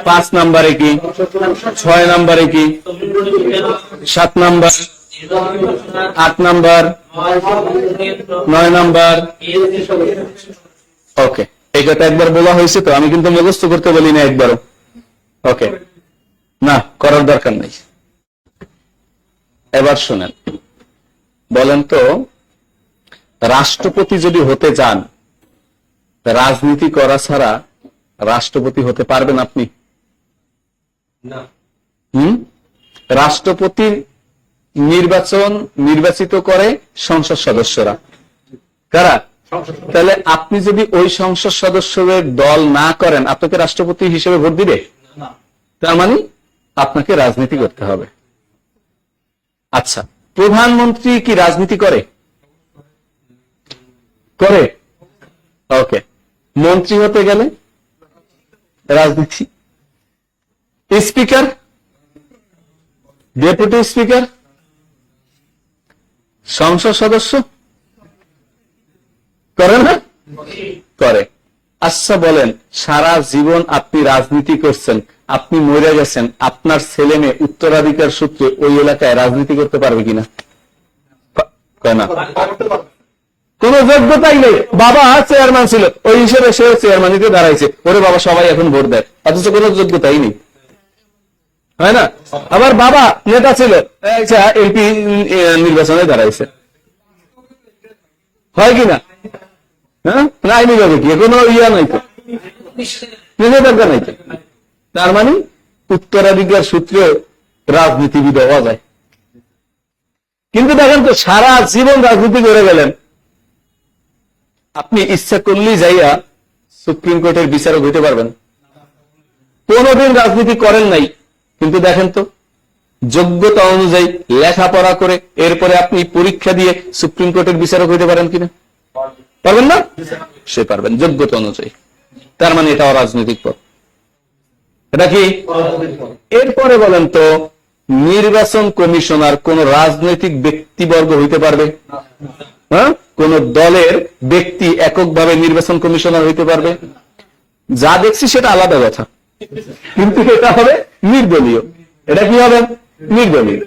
5 নম্বরে কি, 6 নম্বরে কি, 7 নম্বর, 8 নম্বর, 9 নম্বর। ওকে, এই কথা একবার বলা হয়েছে তো, আমি কিন্তু মুখস্থ করতে বলি না একবারও। ওকে, না করার দরকার নেই। এবার শুনেন, বলেন তো, রাষ্ট্রপতি যদি হতে চান, রাজনীতি করা ছাড়া রাষ্ট্রপতি হতে পারবেন আপনি? রাষ্ট্রপতি নির্বাচিত করে সংসদ সদস্যরা। কারা? তাহলে আপনি যদি ওই সংসদ সদস্যদের দল না করেন, আপনাকে রাষ্ট্রপতি হিসেবে ভোট দিবে? তার মানে আপনাকে রাজনীতি করতে হবে। আচ্ছা, প্রধানমন্ত্রী কি রাজনীতি করে? করে। ওকে, মন্ত্রী হতে গেলে রাজনীতি। স্পিকার, ডেপুটি স্পিকার, সংসদ সদস্য করে না? করে। আচ্ছা বলেন, সারা জীবন আপনি রাজনীতি করছেন, আপনি মরে গেছেন, আপনার ছেলে মেয়ে উত্তরাধিকার সূত্রে ওই এলাকায় রাজনীতি করতে পারবে কিনা? না, কোন যোগ্যতাই নেই। বাবা চেয়ারম্যান ছিল, ওই হিসেবে সে চেয়ারম্যানিতে দাঁড়াইছে, ওরে বাবা সবাই এখন ভোট দেয়, অথচ কোনো যোগ্যতাই নেই, হয় না? আবার বাবা নেতা ছিল, এমপি নির্বাচনে দাঁড়াইছে, হয় কিনা? হ্যাঁ, আইনি ভাবে কি কোনো ইয়া নাই তো, নিষেধাজ্ঞা নাই তো। তার মানে উত্তরাধিকার সূত্রে রাজনীতিবিদ হওয়া যায়। কিন্তু দেখেন তো, সারা জীবন রাজনীতি করে গেলেন, আপনি ইচ্ছা করলেই যাইয়া সুপ্রিম কোর্টের বিচারক হইতে পারবেন? কোনদিন রাজনীতি করেন নাই, কিন্তু দেখেন তো, যোগ্যতা অনুযায়ী লেখাপড়া করে এরপরে আপনি পরীক্ষা দিয়ে সুপ্রিম কোর্টের বিচারক হইতে পারেন কিনা? পারবেন না? সে পারবেন, যোগ্যতা অনুযায়ী। তার মানে এটা অরাজনৈতিক পদ। এটা কি? এরপরে বলেন তো, নির্বাচন কমিশনার কোন রাজনৈতিক ব্যক্তিবর্গ হইতে পারবে? হ্যাঁ, কোন দলের ব্যক্তি এককভাবে নির্বাচন কমিশনার হইতে পারবে? যা দেখছি সেটা আলাদা কথা, কিন্তু এটা হবে নির্দলীয়। এটা কি হবে? নির্দলীয়।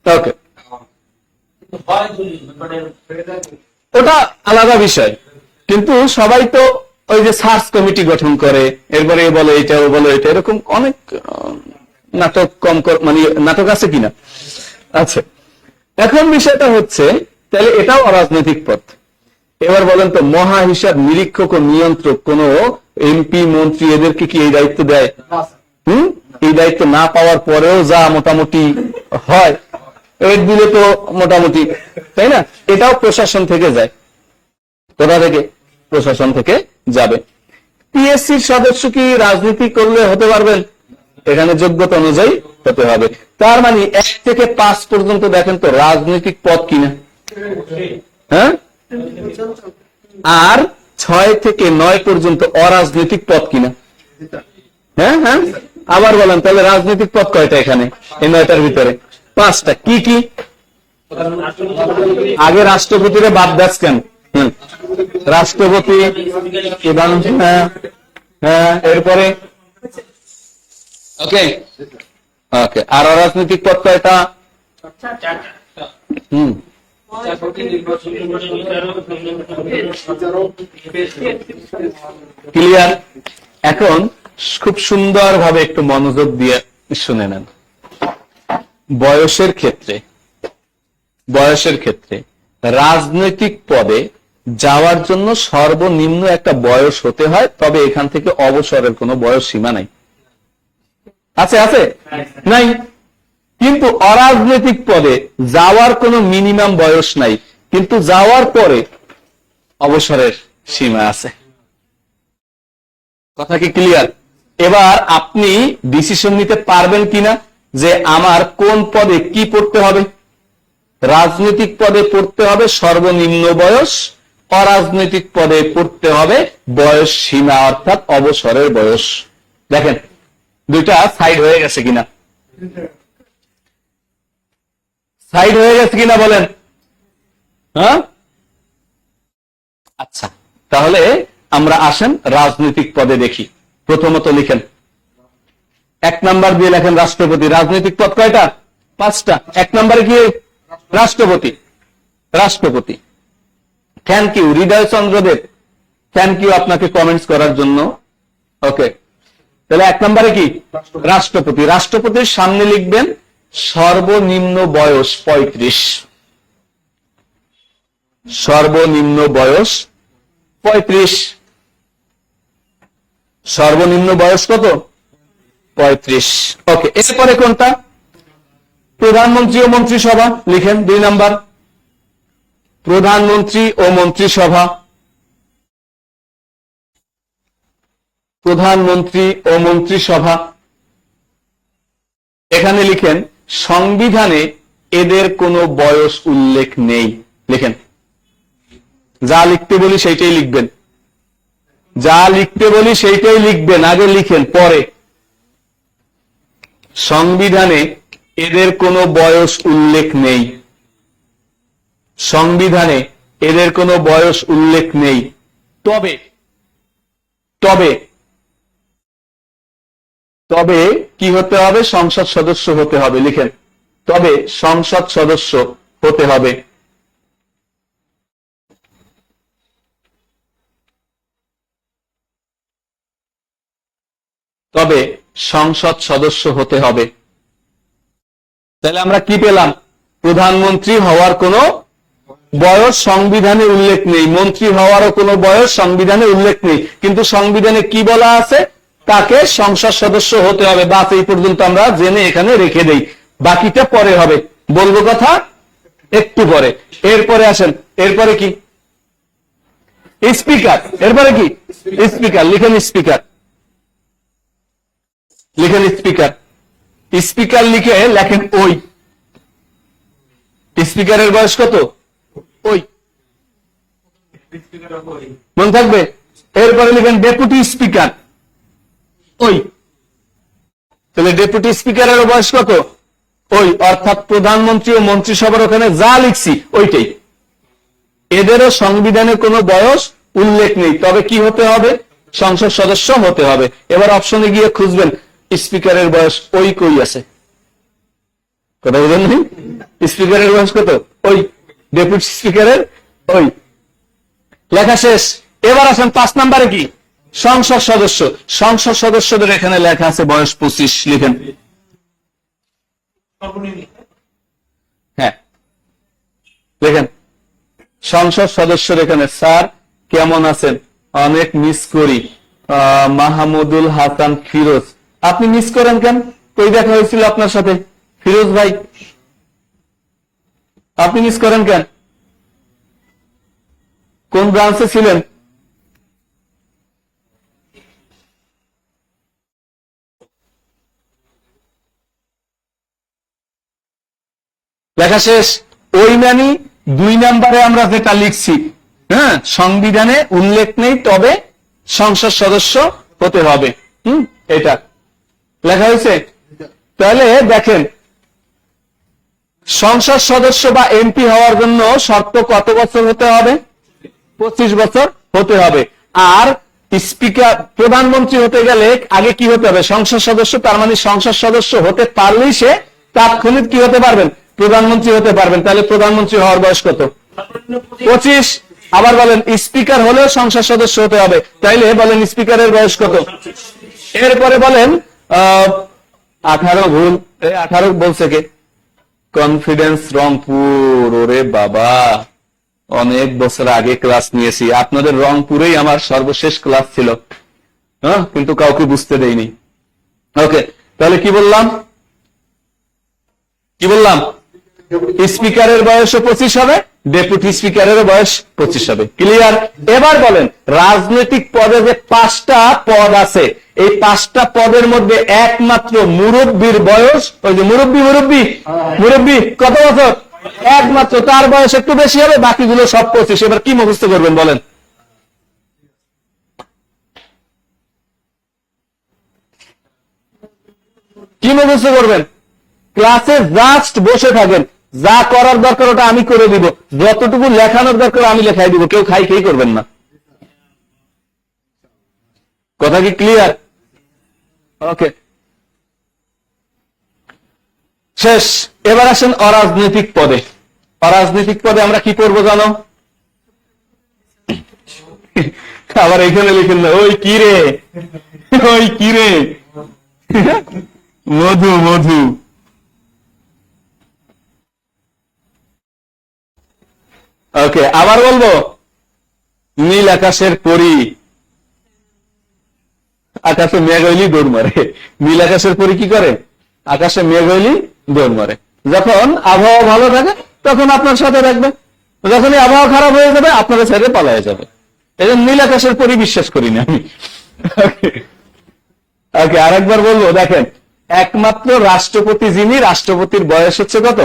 ওকে, ওটা আলাদা বিষয়। কিন্তু সবাই তো ওই যে সার্চ কমিটি গঠন করে, এরপরে বলে এটা, ও বলে এটা, এরকম অনেক নাটক মানে নাটক আছে কিনা? আচ্ছা, এখন বিষয়টা হচ্ছে, তাহলে এটাও অরাজনৈতিক পদ। এবার বলেন তো, মহা হিসাব নিরীক্ষক ও নিয়ন্ত্রক কোন এমপি মন্ত্রী এদেরকে কি এই দায়িত্ব দেয়? এই দায়িত্ব না পাওয়ার পরেও যা মোটামুটি হয়, এর দিলে তো মোটামুটি, তাই না? এটাও প্রশাসন থেকে যায়। কোথা থেকে? প্রশাসন থেকে যাবে। পিএসসির সদস্য কি রাজনীতি করলে হতে পারবেন? এখানে যোগ্যতা অনুযায়ী হতে হবে। তার মানে 1 থেকে 5 পর্যন্ত দেখেন তো রাজনৈতিক পদ কিনা? হ্যাঁ, আর 6 থেকে 9 পর্যন্ত অরাজনৈতিক পদ কিনা? হ্যাঁ হ্যাঁ, আবার বলেন, তাহলে রাজনৈতিক পদ কয়টা এখানে এই 9টার ভিতরে? 5টা। কি কি? আগে রাষ্ট্রপতিরে বাদ দাস কেন? রাষ্ট্রপতি, প্রধান, হ্যাঁ, এরপরে ওকে ওকে, আর অরাজনৈতিক পদ কয়টা? ক্লিয়ার? এখন খুব সুন্দর ভাবে একটু মনোযোগ দিয়ে শুনে নেন। বয়সের ক্ষেত্রে রাজনৈতিক পদে যাওয়ার জন্য সর্বনিম্ন একটা বয়স হতে হয়, তবে এখান থেকে অবসরের কোনো বয়স সীমা নাই। আছে? আছে? নাই। কিন্তু অরাজনৈতিক পদে যাওয়ার কোনো মিনিমাম বয়স নাই, কিন্তু যাওয়ার পরে অবসরের সীমা আছে। কথা কি ক্লিয়ার? এবার আপনি ডিসিশন নিতে পারবেন কিনা যে আমার কোন পদে কি পড়তে হবে। রাজনৈতিক পদে পড়তে হবে সর্বনিম্ন বয়স, অরাজনৈতিক পদে পড়তে হবে বয়স সীমা অর্থাৎ অবসরের বয়স। দেখেন দুইটা সাইড হয়ে গেছে কিনা, সাইড হয়ে গেছে কিনা বলেন। হ্যাঁ, আচ্ছা তাহলে আমরা আসেন রাজনৈতিক পদে দেখি। প্রথমত লিখেন 1 নাম্বার দিয়ে লেখেন রাষ্ট্রপতি। রাজনৈতিক পদ কয়টা? 5টা। 1 নম্বরে কি? রাষ্ট্রপতি। রাষ্ট্রপতি। Thank you Hridoy Chandradev, thank you আপনাকে কমেন্টস করার জন্য। ওকে, তাহলে 1 নম্বরে কি? রাষ্ট্রপতি। রাষ্ট্রপতির সামনে লিখবেন সর্বনিম্ন বয়স 35। সর্বনিম্ন বয়স 35। সর্বনিম্ন বয়স কত? 35। ওকে, এরপরে কোনটা? প্রধানমন্ত্রী ও মন্ত্রিসভা লিখেন 2 নাম্বার। প্রধানমন্ত্রী ও মন্ত্রিসভা। প্রধানমন্ত্রী ও মন্ত্রিসভা। এখানে লিখেন সংবিধানে এদের কোনো বয়স উল্লেখ নেই। লিখেন, যা লিখতে বলি সেইটাই লিখবেন, যা লিখতে বলি সেইটাই লিখবেন, আগে লিখেন পরে। সংবিধানে এদের কোনো বয়স উল্লেখ নেই। সংবিধানে এদের কোনো বয়স উল্লেখ নেই। তবে তবে তবে কি হতে হবে? সংসদ সদস্য হতে হবে। লিখেন, তবে সংসদ সদস্য হতে হবে। তবে সংসদ সদস্য হতে হবে। তাহলে আমরা কি পেলাম? প্রধানমন্ত্রী হওয়ার কোনো বয়স সংবিধানে উল্লেখ নেই, মন্ত্রী হওয়ারও কোনো বয়স সংবিধানে উল্লেখ নেই, কিন্তু সংবিধানে কি বলা আছে? তাকে সংসদ সদস্য হতে হবে। বাস এই পর্যন্ত আমরা জেনে এখানে রেখে দেই, বাকিটা পরে হবে। বলবো কথা একটু পরে। এরপরে আসেন, এরপরে কি? স্পিকার। এরপরে কি? স্পিকার। লিখেন স্পিকার। লিখেন স্পিকার। স্পিকার লিখে লেখেন ওই। স্পিকারের বয়স কত? ওই। মনে থাকবে? এরপরে লিখেন ডেপুটি স্পিকার। ওই। তাহলে ডেপুটি স্পিকারের বয়স কত? ওই। অর্থাৎ প্রধানমন্ত্রী ও মন্ত্রিসভার ওখানে যা লিখছি ওইটাই। এদেরও সংবিধানে কোনো বয়স উল্লেখ নেই, তবে কি হতে হবে? সংসদ সদস্য হতে হবে। এবার অপশনে গিয়ে খুঁজবেন স্পিকারের বয়স ওই কই আছে। কথা বুঝলেন? স্পিকারের বয়স কত? ওই। ডেপুটি স্পিকারের ওই। লেখা শেষ। এবার আসেন 5 নম্বরে কি? সংসদ সদস্য। সংসদ সদস্যদের এখানে লেখা আছে বয়স 25। লিখেন। হ্যাঁ, লিখেন সংসদ সদস্যর এখানে। স্যার কেমন আছেন? অনেক মিস করি। মাহমুদুল হাসান ফিরোজ। আপনি মিস করেন কেন? কই দেখা হয়েছিল আপনার সাথে ফিরোজ ভাই? আপনি মিস করেন কেন? কোন ব্রাঞ্চে ছিলেন? লেখা শেষ। ওই মানে 2 নম্বরে আমরা যেটা লিখছি, হ্যাঁ, সংবিধানে উল্লেখ নেই, তবে সংসদ সদস্য হতে হবে। এটা লেখা হয়েছে। তাহলে দেখেন, সংসদ সদস্য বা এমপি হওয়ার জন্য শর্ত কত বছর হতে হবে? 25 বছর হতে হবে। আর স্পিকার, প্রধানমন্ত্রী হতে গেলে আগে কি হতে হবে? সংসদ সদস্য। তার মানে সংসদ সদস্য হতে পারলেই সে তাৎক্ষণিক কি হতে পারবেন? প্রধানমন্ত্রী হতে পারবেন। তাহলে প্রধানমন্ত্রী হওয়ার বয়স কত? 25। আবার বলেন স্পিকার হলেও সংসদ সদস্য হতে হবে, তাইলে বলেন স্পিকারের বয়স কত? এরপরে বলেন 18। ভুল। 18 বলছে কে? কনফিডেন্স রংপুর। ওরে বাবা, অনেক বছর আগে ক্লাস নিয়েছি। আপনাদের রংপুরেই আমার সর্বশেষ ক্লাস ছিল, হ্যাঁ, কিন্তু কাউকে বুঝতে দেয়নি। ওকে, তাহলে কি বললাম? কি বললাম? স্পিকারের বয়সও 25 হবে, ডেপুটি স্পিকারেরও বয়স 25 হবে। ক্লিয়ার? এবার বলেন রাজনৈতিক পদে যে 5টা পদ আছে, এই 5টা পদের মধ্যে একমাত্র মুরব্বীর বয়স, ওই যে মুরব্বী কত বছর? একমাত্র তার বয়স একটু বেশি হবে, বাকিগুলো সব 25। এবার কি মুখস্থ করবেন বলেন? কি মুখস্থ করবেন? ক্লাসে জাস্ট বসে থাকেন, যা করার দরকার ওটা আমি করে দিব, যতটুকু লেখানোর দরকার আমি লেখাই দিব, কেউ খাই খেই করবেন না। কথা কি ক্লিয়ার? ওকে, শেষ। এবার আসেন অরাজনৈতিক পদে। অরাজনৈতিক পদে আমরা কি করবো জানো? আবার এখানে লিখেন না ওই কি রে, ওই কি রে, মধু। ওকে, আবার বলবো নীল আকাশের পরী। আকাশে মেঘ হইলি দৌড় মারে। নীল আকাশের পরী কি করে? আকাশে মেঘ হইলি দৌড় মারে। যখন আবহাওয়া ভালো থাকে তখন আপনার সাথে থাকবে, যখনই আবহাওয়া খারাপ হয়ে যাবে আপনার ছেড়ে পালায় যাবে। এই জন্য নীল আকাশের পরী বিশ্বাস করি না আমি। ওকে, আরেকবার বলবো, দেখেন একমাত্র রাষ্ট্রপতি যিনি, রাষ্ট্রপতির বয়স হচ্ছে কত?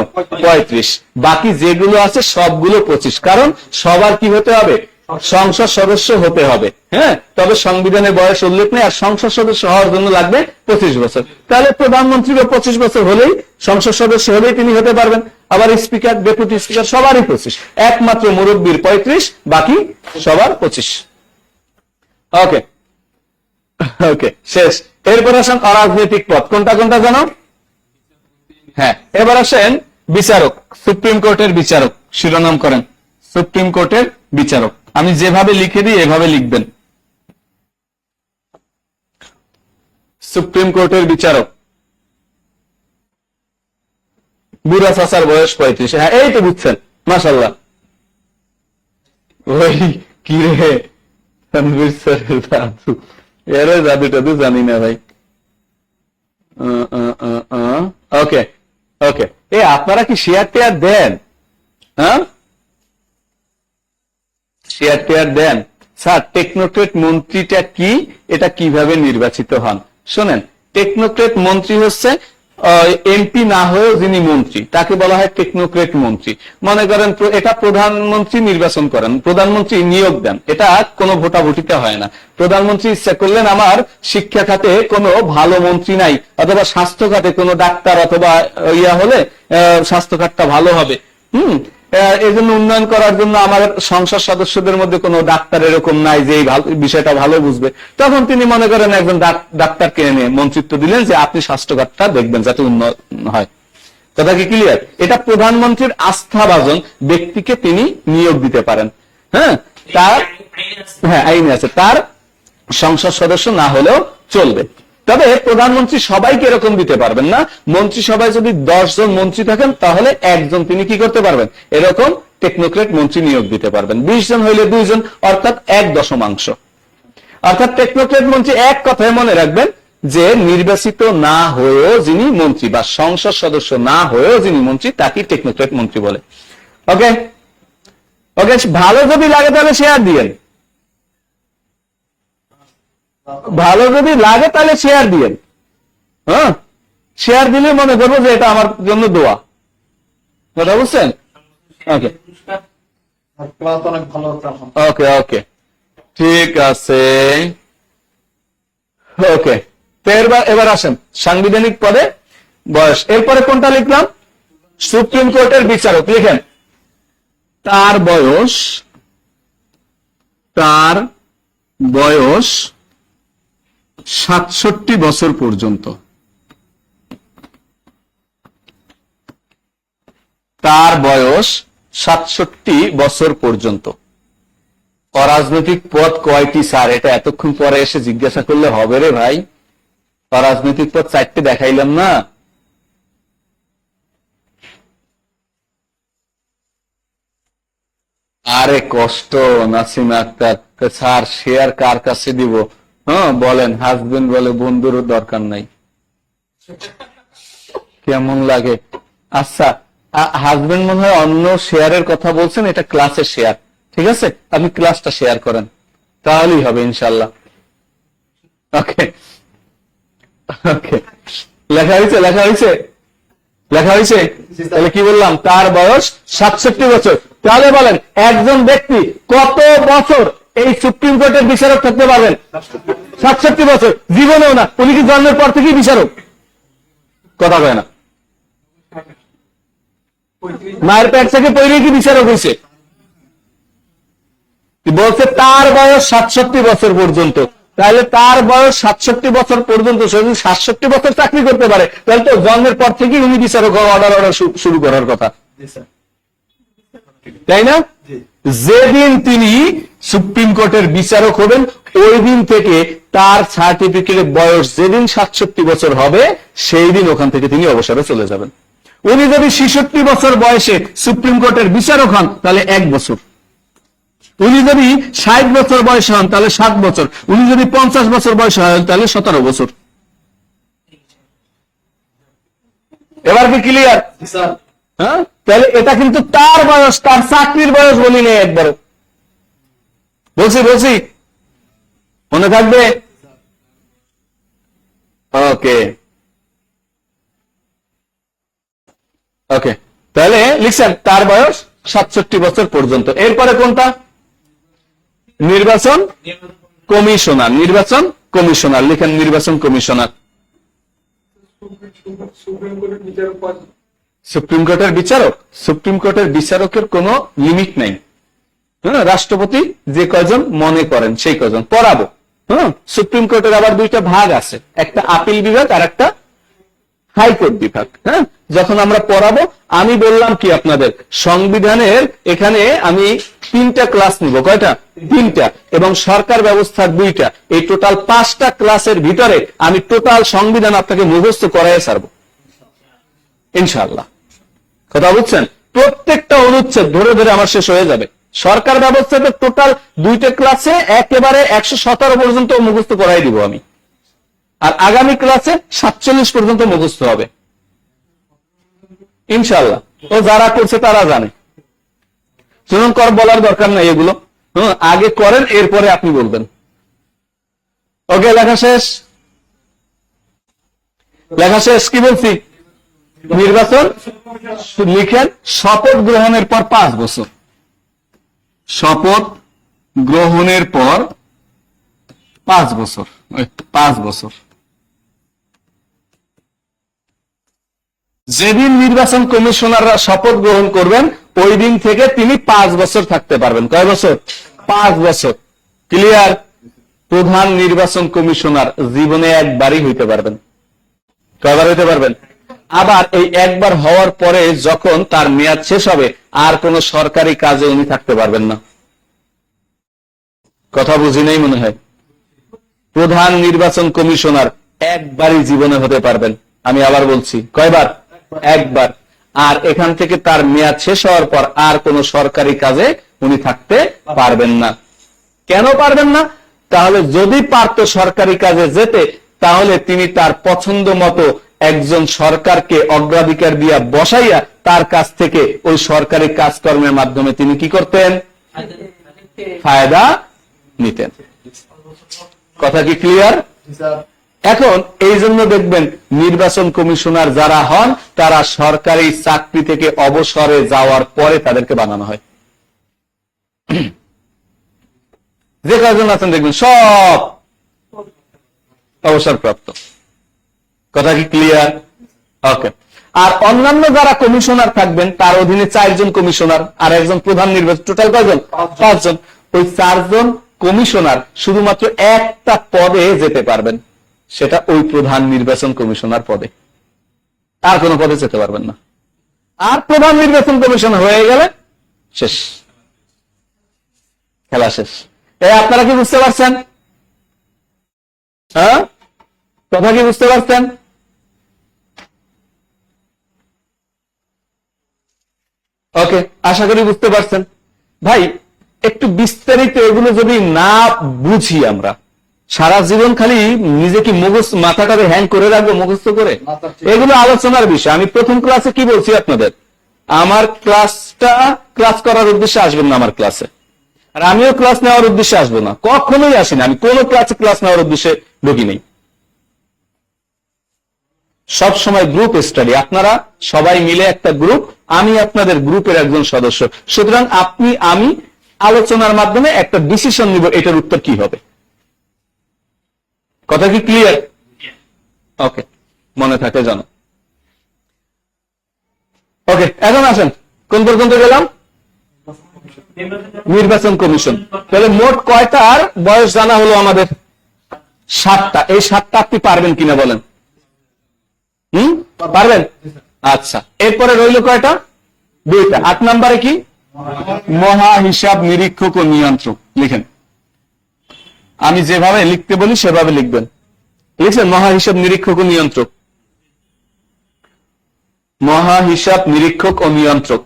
35। বাকি যেগুলো আছে সবগুলো 25। কারণ সবার কি হতে হবে? সংসদ সদস্য হতে হবে। হ্যাঁ, তবে সংবিধানে বয়স উল্লেখ নেই, আর সংসদ সদস্য হওয়ার জন্য লাগবে 25 বছর। তাহলে প্রধানমন্ত্রীরও 25 বছর হলেই, সংসদ সদস্য হলেই তিনি হতে পারবেন। আবার স্পিকার, ডেপুটি স্পিকার সবারই 25। একমাত্র মুরব্বীর 35, বাকি সবার 25। ওকে ওকে, শেষ। এরপর আসেন অরাজনৈতিক পদ। কোনটা কোনটা জানো? হ্যাঁ, এবার আসেন বিচারক, সুপ্রিম কোর্টের বিচারক। শিরোনাম করেন সুপ্রিম কোর্টের বিচারক। আমি যেভাবে লিখে দিই এভাবে লিখবেন, সুপ্রিম কোর্টের বিচারক। বুড়া চাচার বয়স 35। হ্যাঁ, এই তো বুঝছেন, মাশাআল্লাহ। ওই কি রে, তানভীর স্যারের দাদু। এর জাদু টাদু জানি না ভাই। ওকে ওকে, এ আপনারা কি শেয়ার টেয়ার দেন? হ্যাঁ, শেয়ার টেয়ার দেন। স্যার, টেকনোক্রেট মন্ত্রীটা কি, এটা কিভাবে নির্বাচিত হন? শোনেন, টেকনোক্রেট মন্ত্রী হচ্ছে এমপি না হয়েও যিনি মন্ত্রী, তাকে বলা হয় টেকনোক্রেট মন্ত্রী। মনে করেন এটা প্রধানমন্ত্রী নির্বাচন করেন, প্রধানমন্ত্রী নিয়োগ দেন, এটা কোনো ভোটাভুটিতে হয় না। প্রধানমন্ত্রী ইচ্ছা করলেন আমার শিক্ষা খাতে কোনো ভালো মন্ত্রী নাই, অথবা স্বাস্থ্য খাতে কোনো ডাক্তার অথবা ইয়া হলে স্বাস্থ্য খাতটা ভালো হবে, এই জন্য উন্নয়ন করার জন্য আমার সংসদ সদস্যদের মধ্যে কোনো ডাক্তার এরকম নাই যে এই বিষয়টা ভালো বুঝবে, তখন তিনি মনে করেন একজন ডাক্তারকে এনে মন্ত্রিত্ব দিলেন যে আপনি স্বাস্থ্যখাতটা দেখবেন যাতে উন্নত হয়। কথা কি ক্লিয়ার? এটা প্রধানমন্ত্রীর আস্থাভাজন ব্যক্তিকে তিনি নিয়োগ দিতে পারেন। হ্যাঁ, তার আইনে আছে, তার সংসদ সদস্য না হলেও চলবে। তবে প্রধানমন্ত্রী সবাইকে এরকম দিতে পারবেন না। মন্ত্রিসভায় যদি 10 জন মন্ত্রী থাকেন তাহলে একজন তিনি কি করতে পারবেন, এরকম টেকনোক্রেট মন্ত্রী নিয়োগ দিতে পারবেন। 20 জন হইলে 2 জন, অর্থাৎ 1/দশমাংশ। অর্থাৎ টেকনোক্রেট মন্ত্রী, এক কথায় মনে রাখবেন যে নির্বাচিত না হয়েও যিনি মন্ত্রী বা সংসদ সদস্য না হয়েও যিনি মন্ত্রী তাকে টেকনোক্রেট মন্ত্রী বলে। ওকে ওকে, ভালো যদি লাগে তাহলে শেয়ার দিয়েন, ভালো যদি লাগে তাহলে শেয়ার দিয়েন। হ্যাঁ, শেয়ার দিলে মনে করবো যে এটা আমার জন্য দোয়া। কথা বুঝছেন? ওকে ওকে ওকে, ঠিক আছে। ওকে, তো এবার আসেন সাংবিধানিক পদে বয়স। এরপরে কোনটা লিখলাম? সুপ্রিম কোর্টের বিচারক। লিখেন তার বয়স 67 বছর পর্যন্ত। তার বয়স 67 বছর পর্যন্ত। অরাজনৈতিক পদ কয়টি স্যার? এটা এতক্ষণ পরে এসে জিজ্ঞাসা করলে হবে রে ভাই? অরাজনৈতিক পদ 4টে দেখাইলাম না? আরে কষ্ট, নাসিম আক্তার। স্যার শেয়ার কার কাছে দিব? হ্যাঁ বলেন। হাজবেন্ড বলে বন্ধুরও দরকার নাই। কেমন লাগে? আচ্ছা, হাজবেন্ড মনে হয় অন্য শেয়ারের কথা বলছেন, এটা ক্লাসের শেয়ার, ঠিক আছে? আপনি ক্লাসটা শেয়ার করেন, তাহলেই হবে ইনশাল্লাহ। ওকে ওকে, লেখা হয়েছে লেখা হয়েছে লেখা হয়েছে। তাহলে কি বললাম? তার বয়স 67 বছর। তাহলে বলেন একজন ব্যক্তি কত বছর এই সুপ্রিম কোর্টের বিচারক থাকতে পারবেন? 67 বছর। জীবনেও না। উনি কি জন্মের পর থেকেই বিচারক? কথা কয় না। মায়ের পেট থেকে পড়ে কি বিচারক হয়েছে? বলছে তার বয়স 67 বছর পর্যন্ত। তাহলে তার বয়স 67 বছর পর্যন্ত সে যদি 67 বছর চাকরি করতে পারে, তাহলে তো জন্মের পর থেকেই উনি বিচারক অর্ডার শুরু করার কথা, তাই না? যেদিন তিনি সুপ্রিম কোর্টের বিচারক হবেন, ওই দিন থেকে তার সার্টিফিকেটের বয়স যেদিন 67 বছর হবে, সেই দিন ওখান থেকে তিনি অবসরে চলে যাবেন। উনি যদি 66 বছর বয়সে সুপ্রিম কোর্টের বিচারক হন, তাহলে 1 বছর। উনি যদি 60 বছর বয়স হন, তাহলে 7 বছর। উনি যদি 50 বছর বয়স হন, তাহলে 17 বছর। এবার কি ক্লিয়ার? হ্যাঁ, তাহলে এটা কিন্তু তার বয়স, তার চাকরির বয়স বলি নেই একবারও। বলছি মনে থাকবে? ওকে ওকে, তাহলে লিখছেন তার বয়স 67 বছর পর্যন্ত। এরপরে কোনটা? নির্বাচন কমিশনার। নির্বাচন কমিশনার লিখেন, নির্বাচন কমিশনার। সুপ্রিম কোর্টের বিচারক, সুপ্রিম কোর্টের বিচারকের কোনো লিমিট নাই। হ্যাঁ, রাষ্ট্রপতি যে কয়জন মনে করেন সেই কয়জন পড়াবো। হ্যাঁ, সুপ্রিম কোর্টের আবার 2টা ভাগ আছে, একটা আপিল বিভাগ আর একটা হাইকোর্ট বিভাগ। হ্যাঁ, যখন আমরা পড়াবো, আমি বললাম কি আপনাদের সংবিধানের এখানে আমি 3টা ক্লাস নিব। কয়টা? 3টা। এবং সরকার ব্যবস্থার 2টা। এই টোটাল 5টা ক্লাসের ভিতরে আমি টোটাল সংবিধান আপনাকে মুখস্থ করাই ছাড়বো ইনশাআল্লাহ। কথা বুঝছেন? প্রত্যেকটা অনুচ্ছেদ ধরে ধরে আমার শেষ হয়ে যাবে। সরকার ব্যবস্থাতে টোটাল 2টা ক্লাসে একেবারে 117 পর্যন্ত মুখস্থ করাই দিব আমি। আর আগামী ক্লাসে 47 পর্যন্ত মুখস্থ হবে ইনশাআল্লাহ। তো যারা করছে তারা জানে, শুনুন, বলার দরকার নাই এগুলো। আগে করেন, এরপরে আপনি বলবেন। ওকে, লেখা শেষ? লেখা শেষ? কি বলছি? নির্বাচন লিখেন, শপথ গ্রহণের পর 5 বছর। শপথ গ্রহণের পর 5 বছর। 5 বছর। যেদিন নির্বাচন কমিশনাররা শপথ গ্রহণ করবেন, ওই দিন থেকে তিনি 5 বছর থাকতে পারবেন। কয় বছর? 5 বছর। ক্লিয়ার? প্রধান নির্বাচন কমিশনার জীবনে একবারই হইতে পারবেন। কয়বার হইতে পারবেন? আবার এই একবার হওয়ার পরে যখন তার মেয়াদ শেষ হবে, আর কোন সরকারি কাজে উনি থাকতে পারবেন না। কথা বুঝি নাই মনে হয়। প্রধান নির্বাচন কমিশনার একবারই জীবনে হতে পারবেন। আমি আবার বলছি, কয়বার? একবার। আর এখান থেকে তার মেয়াদ শেষ হওয়ার পর আর কোন সরকারি কাজে উনি থাকতে পারবেন না। কেন পারবেন না? তাহলে যদি পারত সরকারি কাজে যেতে, তাহলে তিনি তার পছন্দ মতো একজন সরকারকে অগ্রাধিকার দিয়া বসাইয়া তার কাছ থেকে ওই সরকারি কাজকর্মের মাধ্যমে তিনি কি করতেন? ফায়দা নিতেন। কথা কি ক্লিয়ার? এখন এই জন্য দেখবেন নির্বাচন কমিশনার যারা হন, তারা সরকারি চাকরি থেকে অবসরে যাওয়ার পরে তাদেরকে বানানো হয়। যে কয়জন আছেন দেখবেন সব অবসরপ্রাপ্ত। কথা কি ক্লিয়ার? ওকে। আর অন্যান্য যারা কমিশনার থাকবেন, তার অধীনে 4 জন কমিশনার আর একজন প্রধান নির্বাচন, টোটাল কয়জন? 5 জন। ওই 4 জন কমিশনার শুধুমাত্র একটা পদে যেতে পারবেন, সেটা ওই প্রধান নির্বাচন কমিশনার পদে। আর কোন পদে যেতে পারবেন না। আর প্রধান নির্বাচন কমিশনার হয়ে গেলে শেষ, খেলা শেষ। আপনারা কি বুঝতে পারছেন? হ্যাঁ, কথা কি বুঝতে পারছেন? ওকে, আশা করি বুঝতে পারছেন। ভাই, একটু বিস্তারিত এগুলো যদি না বুঝি, আমরা সারা জীবন খালি নিজেকে মাথাটাকে হ্যাং করে রাখবো মুখস্থ করে, এগুলো আলোচনার বিষয়। আমি প্রথম ক্লাসে কি বলছি আপনাদের? আমার ক্লাস করার উদ্দেশ্যে আসবেন না আমার ক্লাসে, আর আমিও ক্লাস নেওয়ার উদ্দেশ্যে আসবো না, কখনোই আসি না, আমি কোনো ক্লাস নেওয়ার উদ্দেশ্যে ঢুকি নেই। সব সময় গ্রুপ স্টাডি, আপনারা সবাই মিলে একটা গ্রুপ, আমি আপনাদের গ্রুপের একজন সদস্য, সুতরাং আমি আলোচনার মাধ্যমে একটা ডিসিশন নিব এটার উত্তর কি হবে। কথা কি ক্লিয়ার? ওকে, মনে থাকে জানো। ওকে, এখন আসেন কোন পর্যন্ত গেলাম? নির্বাচন কমিশন। তাহলে মোট কয়টার বয়স জানা হলো আমাদের? 7টা। এই 7টা আপনি পারবেন কিনা বলেন? পারবেন? আচ্ছা, এরপরে রইল কয়টা? 2টা। 8 নম্বরে কি? মহা হিসাব নিরীক্ষক ও নিয়ন্ত্রক। লিখেন, আমি যেভাবে লিখতে বলি সেভাবে লিখবেন। লিখছেন? মহা হিসাব নিরীক্ষক ও নিয়ন্ত্রক। মহা হিসাব নিরীক্ষক ও নিয়ন্ত্রক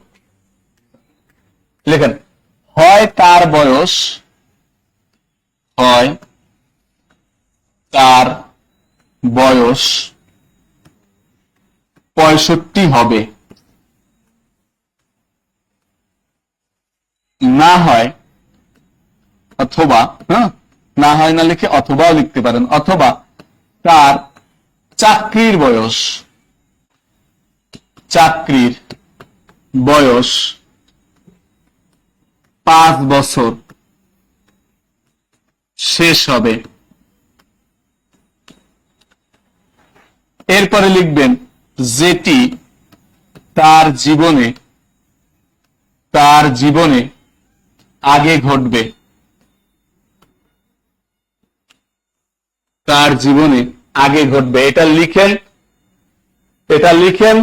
লেখেন। হয় তার বয়স 65 হবে, না হয় অথবা, না হয় না লিখে অথবাও লিখতে পারেন, অথবা তার চাকরির বয়স 5 বছর শেষ হবে। এরপরে লিখবেন যেটি তার জীবনে আগে ঘটবে, তার জীবনে আগে ঘটবে। এটা লিখেন,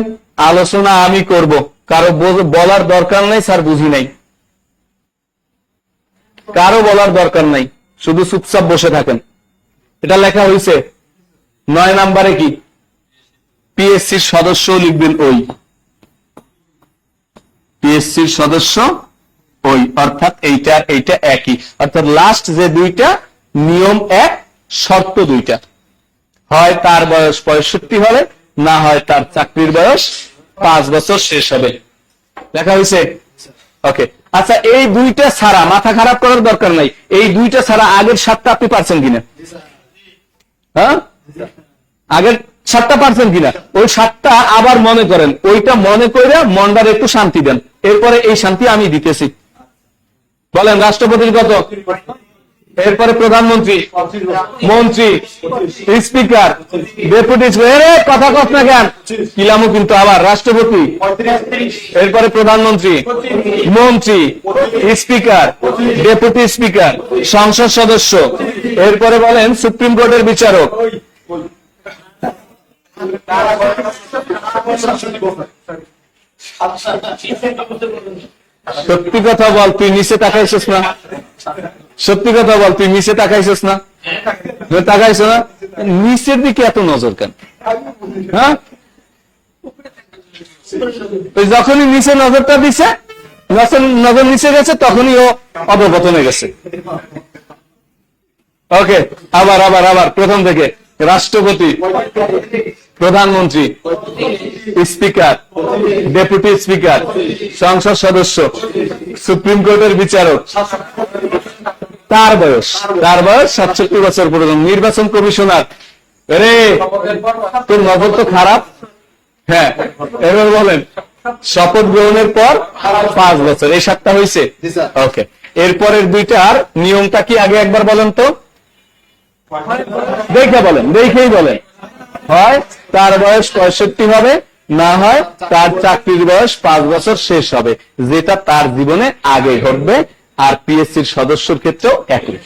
আলোচনা আমি করব, কারো বলার দরকার নাই, স্যার বুঝি নাই, কারো বলার দরকার নাই, শুধু চুপচাপ বসে থাকেন। এটা লেখা হয়েছে। 9 নম্বরে কি? পিএসসির সদস্য লিখবেন ওই, পিএসসির সদস্য ওই, অর্থাৎ এইটা একই, অর্থাৎ লাস্ট যে 2টা নিয়ম এক, শর্ত 2টা। হয় তার বয়স 65 হবে, না হয় তার চাকরির বয়স 5 বছর শেষ হবে। লেখা হয়েছে? ওকে, আচ্ছা, এই 2টা ছাড়া মাথা খারাপ করার দরকার নাই, এই 2টা ছাড়া আগের 7টা আপনি পারছেন কিনা? আগের 7টা পারছেন কিনা? ওই 7টা আবার মনে করেন, ওইটা মনে করে মনটার একটু শান্তি দেন, এরপরে এই শান্তি আমি দিতেছি। বলেন, রাষ্ট্রপতির কত? এরপরে প্রধানমন্ত্রী, মন্ত্রী, স্পিকার, ডেপুটি স্পিকার, কথা কস না কেন কিলামু, কিন্তু আবার রাষ্ট্রপতি, এরপরে প্রধানমন্ত্রী, মন্ত্রী, স্পিকার, ডেপুটি স্পিকার, সংসদ সদস্য, এরপরে বলেন সুপ্রিম কোর্টের বিচারক। সত্যি কথা বল, তুই নিচে তাকাইছিস না? সত্যি কথা বল, তুই নিচে তাকাইছিস না? তাকাইছ না? নিচের দিকে এত নজর কেন? হ্যাঁ, যখনই নিচে নজরটা দিছে, নজর নিচে গেছে, তখনই ও অবগতনে গেছে। ওকে, আবার প্রথম থেকে। রাষ্ট্রপতি, প্রধানমন্ত্রী, স্পিকার, ডেপুটি স্পিকার, সংসদ সদস্য, সুপ্রিম কোর্টের বিচারক, তার বয়স 67 বছর পর্যন্ত। নির্বাচন কমিশনার, রে তোর নজর তো খারাপ। হ্যাঁ, এবার বলেন শপথ গ্রহণের পর 5 বছর, এই 7টা হয়েছে। ওকে, এরপরের 2টার নিয়মটা কি আগে একবার বলেন তো, দেখেই বলেন। হয় তার বয়স 65 হবে, না হয় তার চাকরির বয়স 5 বছর শেষ হবে, যেটা তার জীবনে আগে ঘটবে, আর পিএসসির সদস্যর ক্ষেত্রেও একই।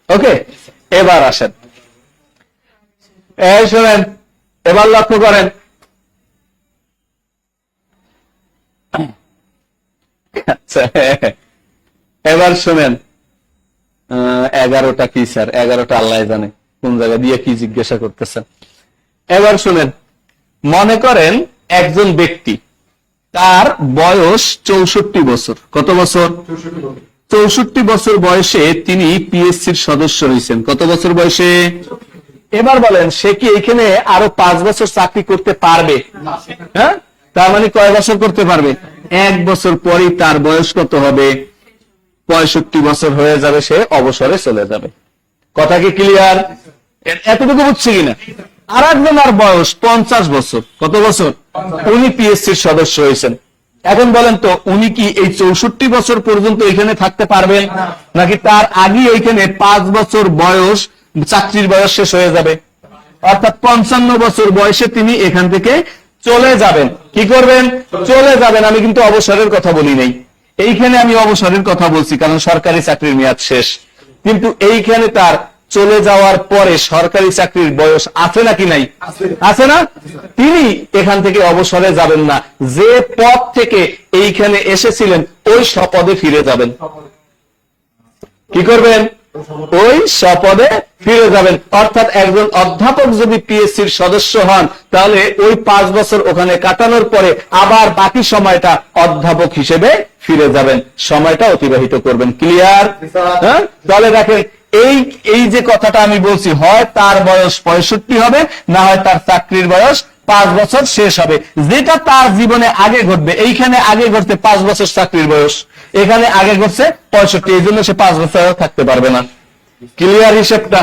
ওকে, এবার আসেন, শোনেন, এবার লক্ষ্য করেন। আচ্ছা, এবার শোনেন, 11টা কি স্যার? 11টা আল্লাহ জানে কোন জায়গা দিয়ে কি জিজ্ঞাসা করতেছেন। এবার শোনেন, মনে করেন একজন ব্যক্তি, তার বয়স 64 বছর। কত বছর? 64 বছর বয়সে তিনি পিএসসির সদস্য হয়েছেন। কত বছর বয়সে? এবার বলেন, সে কি এখানে আরো 5 বছর চাকরি করতে পারবে? হ্যাঁ, তার মানে কয় বছর করতে পারবে? 1 বছর পরই তার বয়স কত হবে? 65 বছর হয়ে যাবে, সে অবসরে চলে যাবে। কথা কি ক্লিয়ার? এতটুকু বুঝছি কিনা? আর একজনের বয়স 50 বছর। কত বছর? উনি পিএসসির সদস্য হয়েছেন। এখন বলেন তো, উনি কি এই 64 বছর পর্যন্ত এখানে থাকতে পারবেন, নাকি তার আগে এইখানে 5 বছর বয়স, চাকরির বয়স শেষ হয়ে যাবে? অর্থাৎ 55 বছর বয়সে তিনি এখান থেকে চলে যাবেন। কি করবেন? চলে যাবেন। আমি কিন্তু অবসরের কথা বলি নাই, এইখানে আমি অবসরের কথা বলছি, কারণ সরকারি চাকরির মেয়াদ শেষ। কিন্তু এইখানে তার চলে যাওয়ার পরে সরকারি চাকরির বয়স আছে নাকি নাই? আছে না? তিনি এখান থেকে অবসরে যাবেন না, যে পদ থেকে এইখানে এসেছিলেন ওই স্বপদে ফিরে যাবেন। কি করবেন? ওই স্বপদে ফিরে যাবেন। অর্থাৎ একজন অধ্যাপক যদি পিএসসির সদস্য হন, তাহলে ওই 5 বছর ওখানে কাটানোর পরে আবার বাকি সময়টা অধ্যাপক হিসেবে ফিরে যাবেন, সময়টা অতিবাহিত করবেন। ক্লিয়ার? হ্যাঁ, তাহলে দেখেন, এই যে কথাটা আমি বলছি, হয় তার বয়স 65 হবে, না হয় তার চাকরির বয়স 5 বছর শেষ হবে। যেটা তার জীবনে আগে ঘটবে, এইখানে আগে ঘটছে 5 বছর চাকরির বয়স, এখানে আগে ঘটছে 65, এই জন্য সে 5 বছর থাকতে পারবে না। ক্লিয়ার হিসেবটা?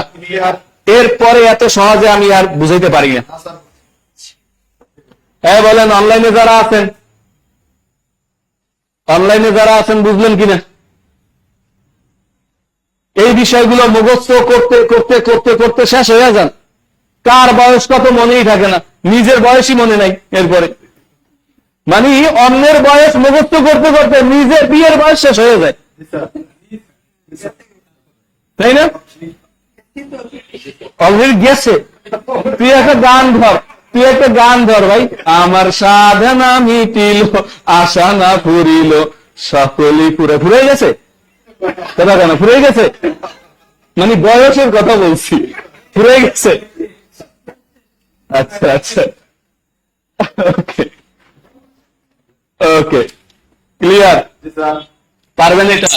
এরপরে এত সহজে আমি আর বুঝাইতে পারি না। হ্যাঁ বলেন, অনলাইনে যারা আছেন, বুঝলেন কিনা? এই বিষয়গুলো মুখস্থ করতে করতে করতে করতে শেষ হয়ে যান। কার বয়স কত মনেই থাকে না, নিজের বয়সই মনে নাই। এরপরে মানে অন্যের বয়স মুখস্থ করতে করতে নিজের বিয়ের বয়স শেষ হয়ে যায়, তাই না? অলরেডি গেছে। তুই একটা গান ধর ভাই। আমার সাধনা মিটিল, আশা না ফুরিল, সকলই ফুরে গেছে। কথা কেন ফুরে গেছে? মানে বয়সের কথা বলছি, ফুরে গেছে। আচ্ছা আচ্ছা, ওকে ওকে, ক্লিয়ার? পারবেন এটা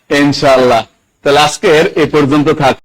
ইনশাআল্লাহ। তাহলে আজকের এ পর্যন্ত থাক।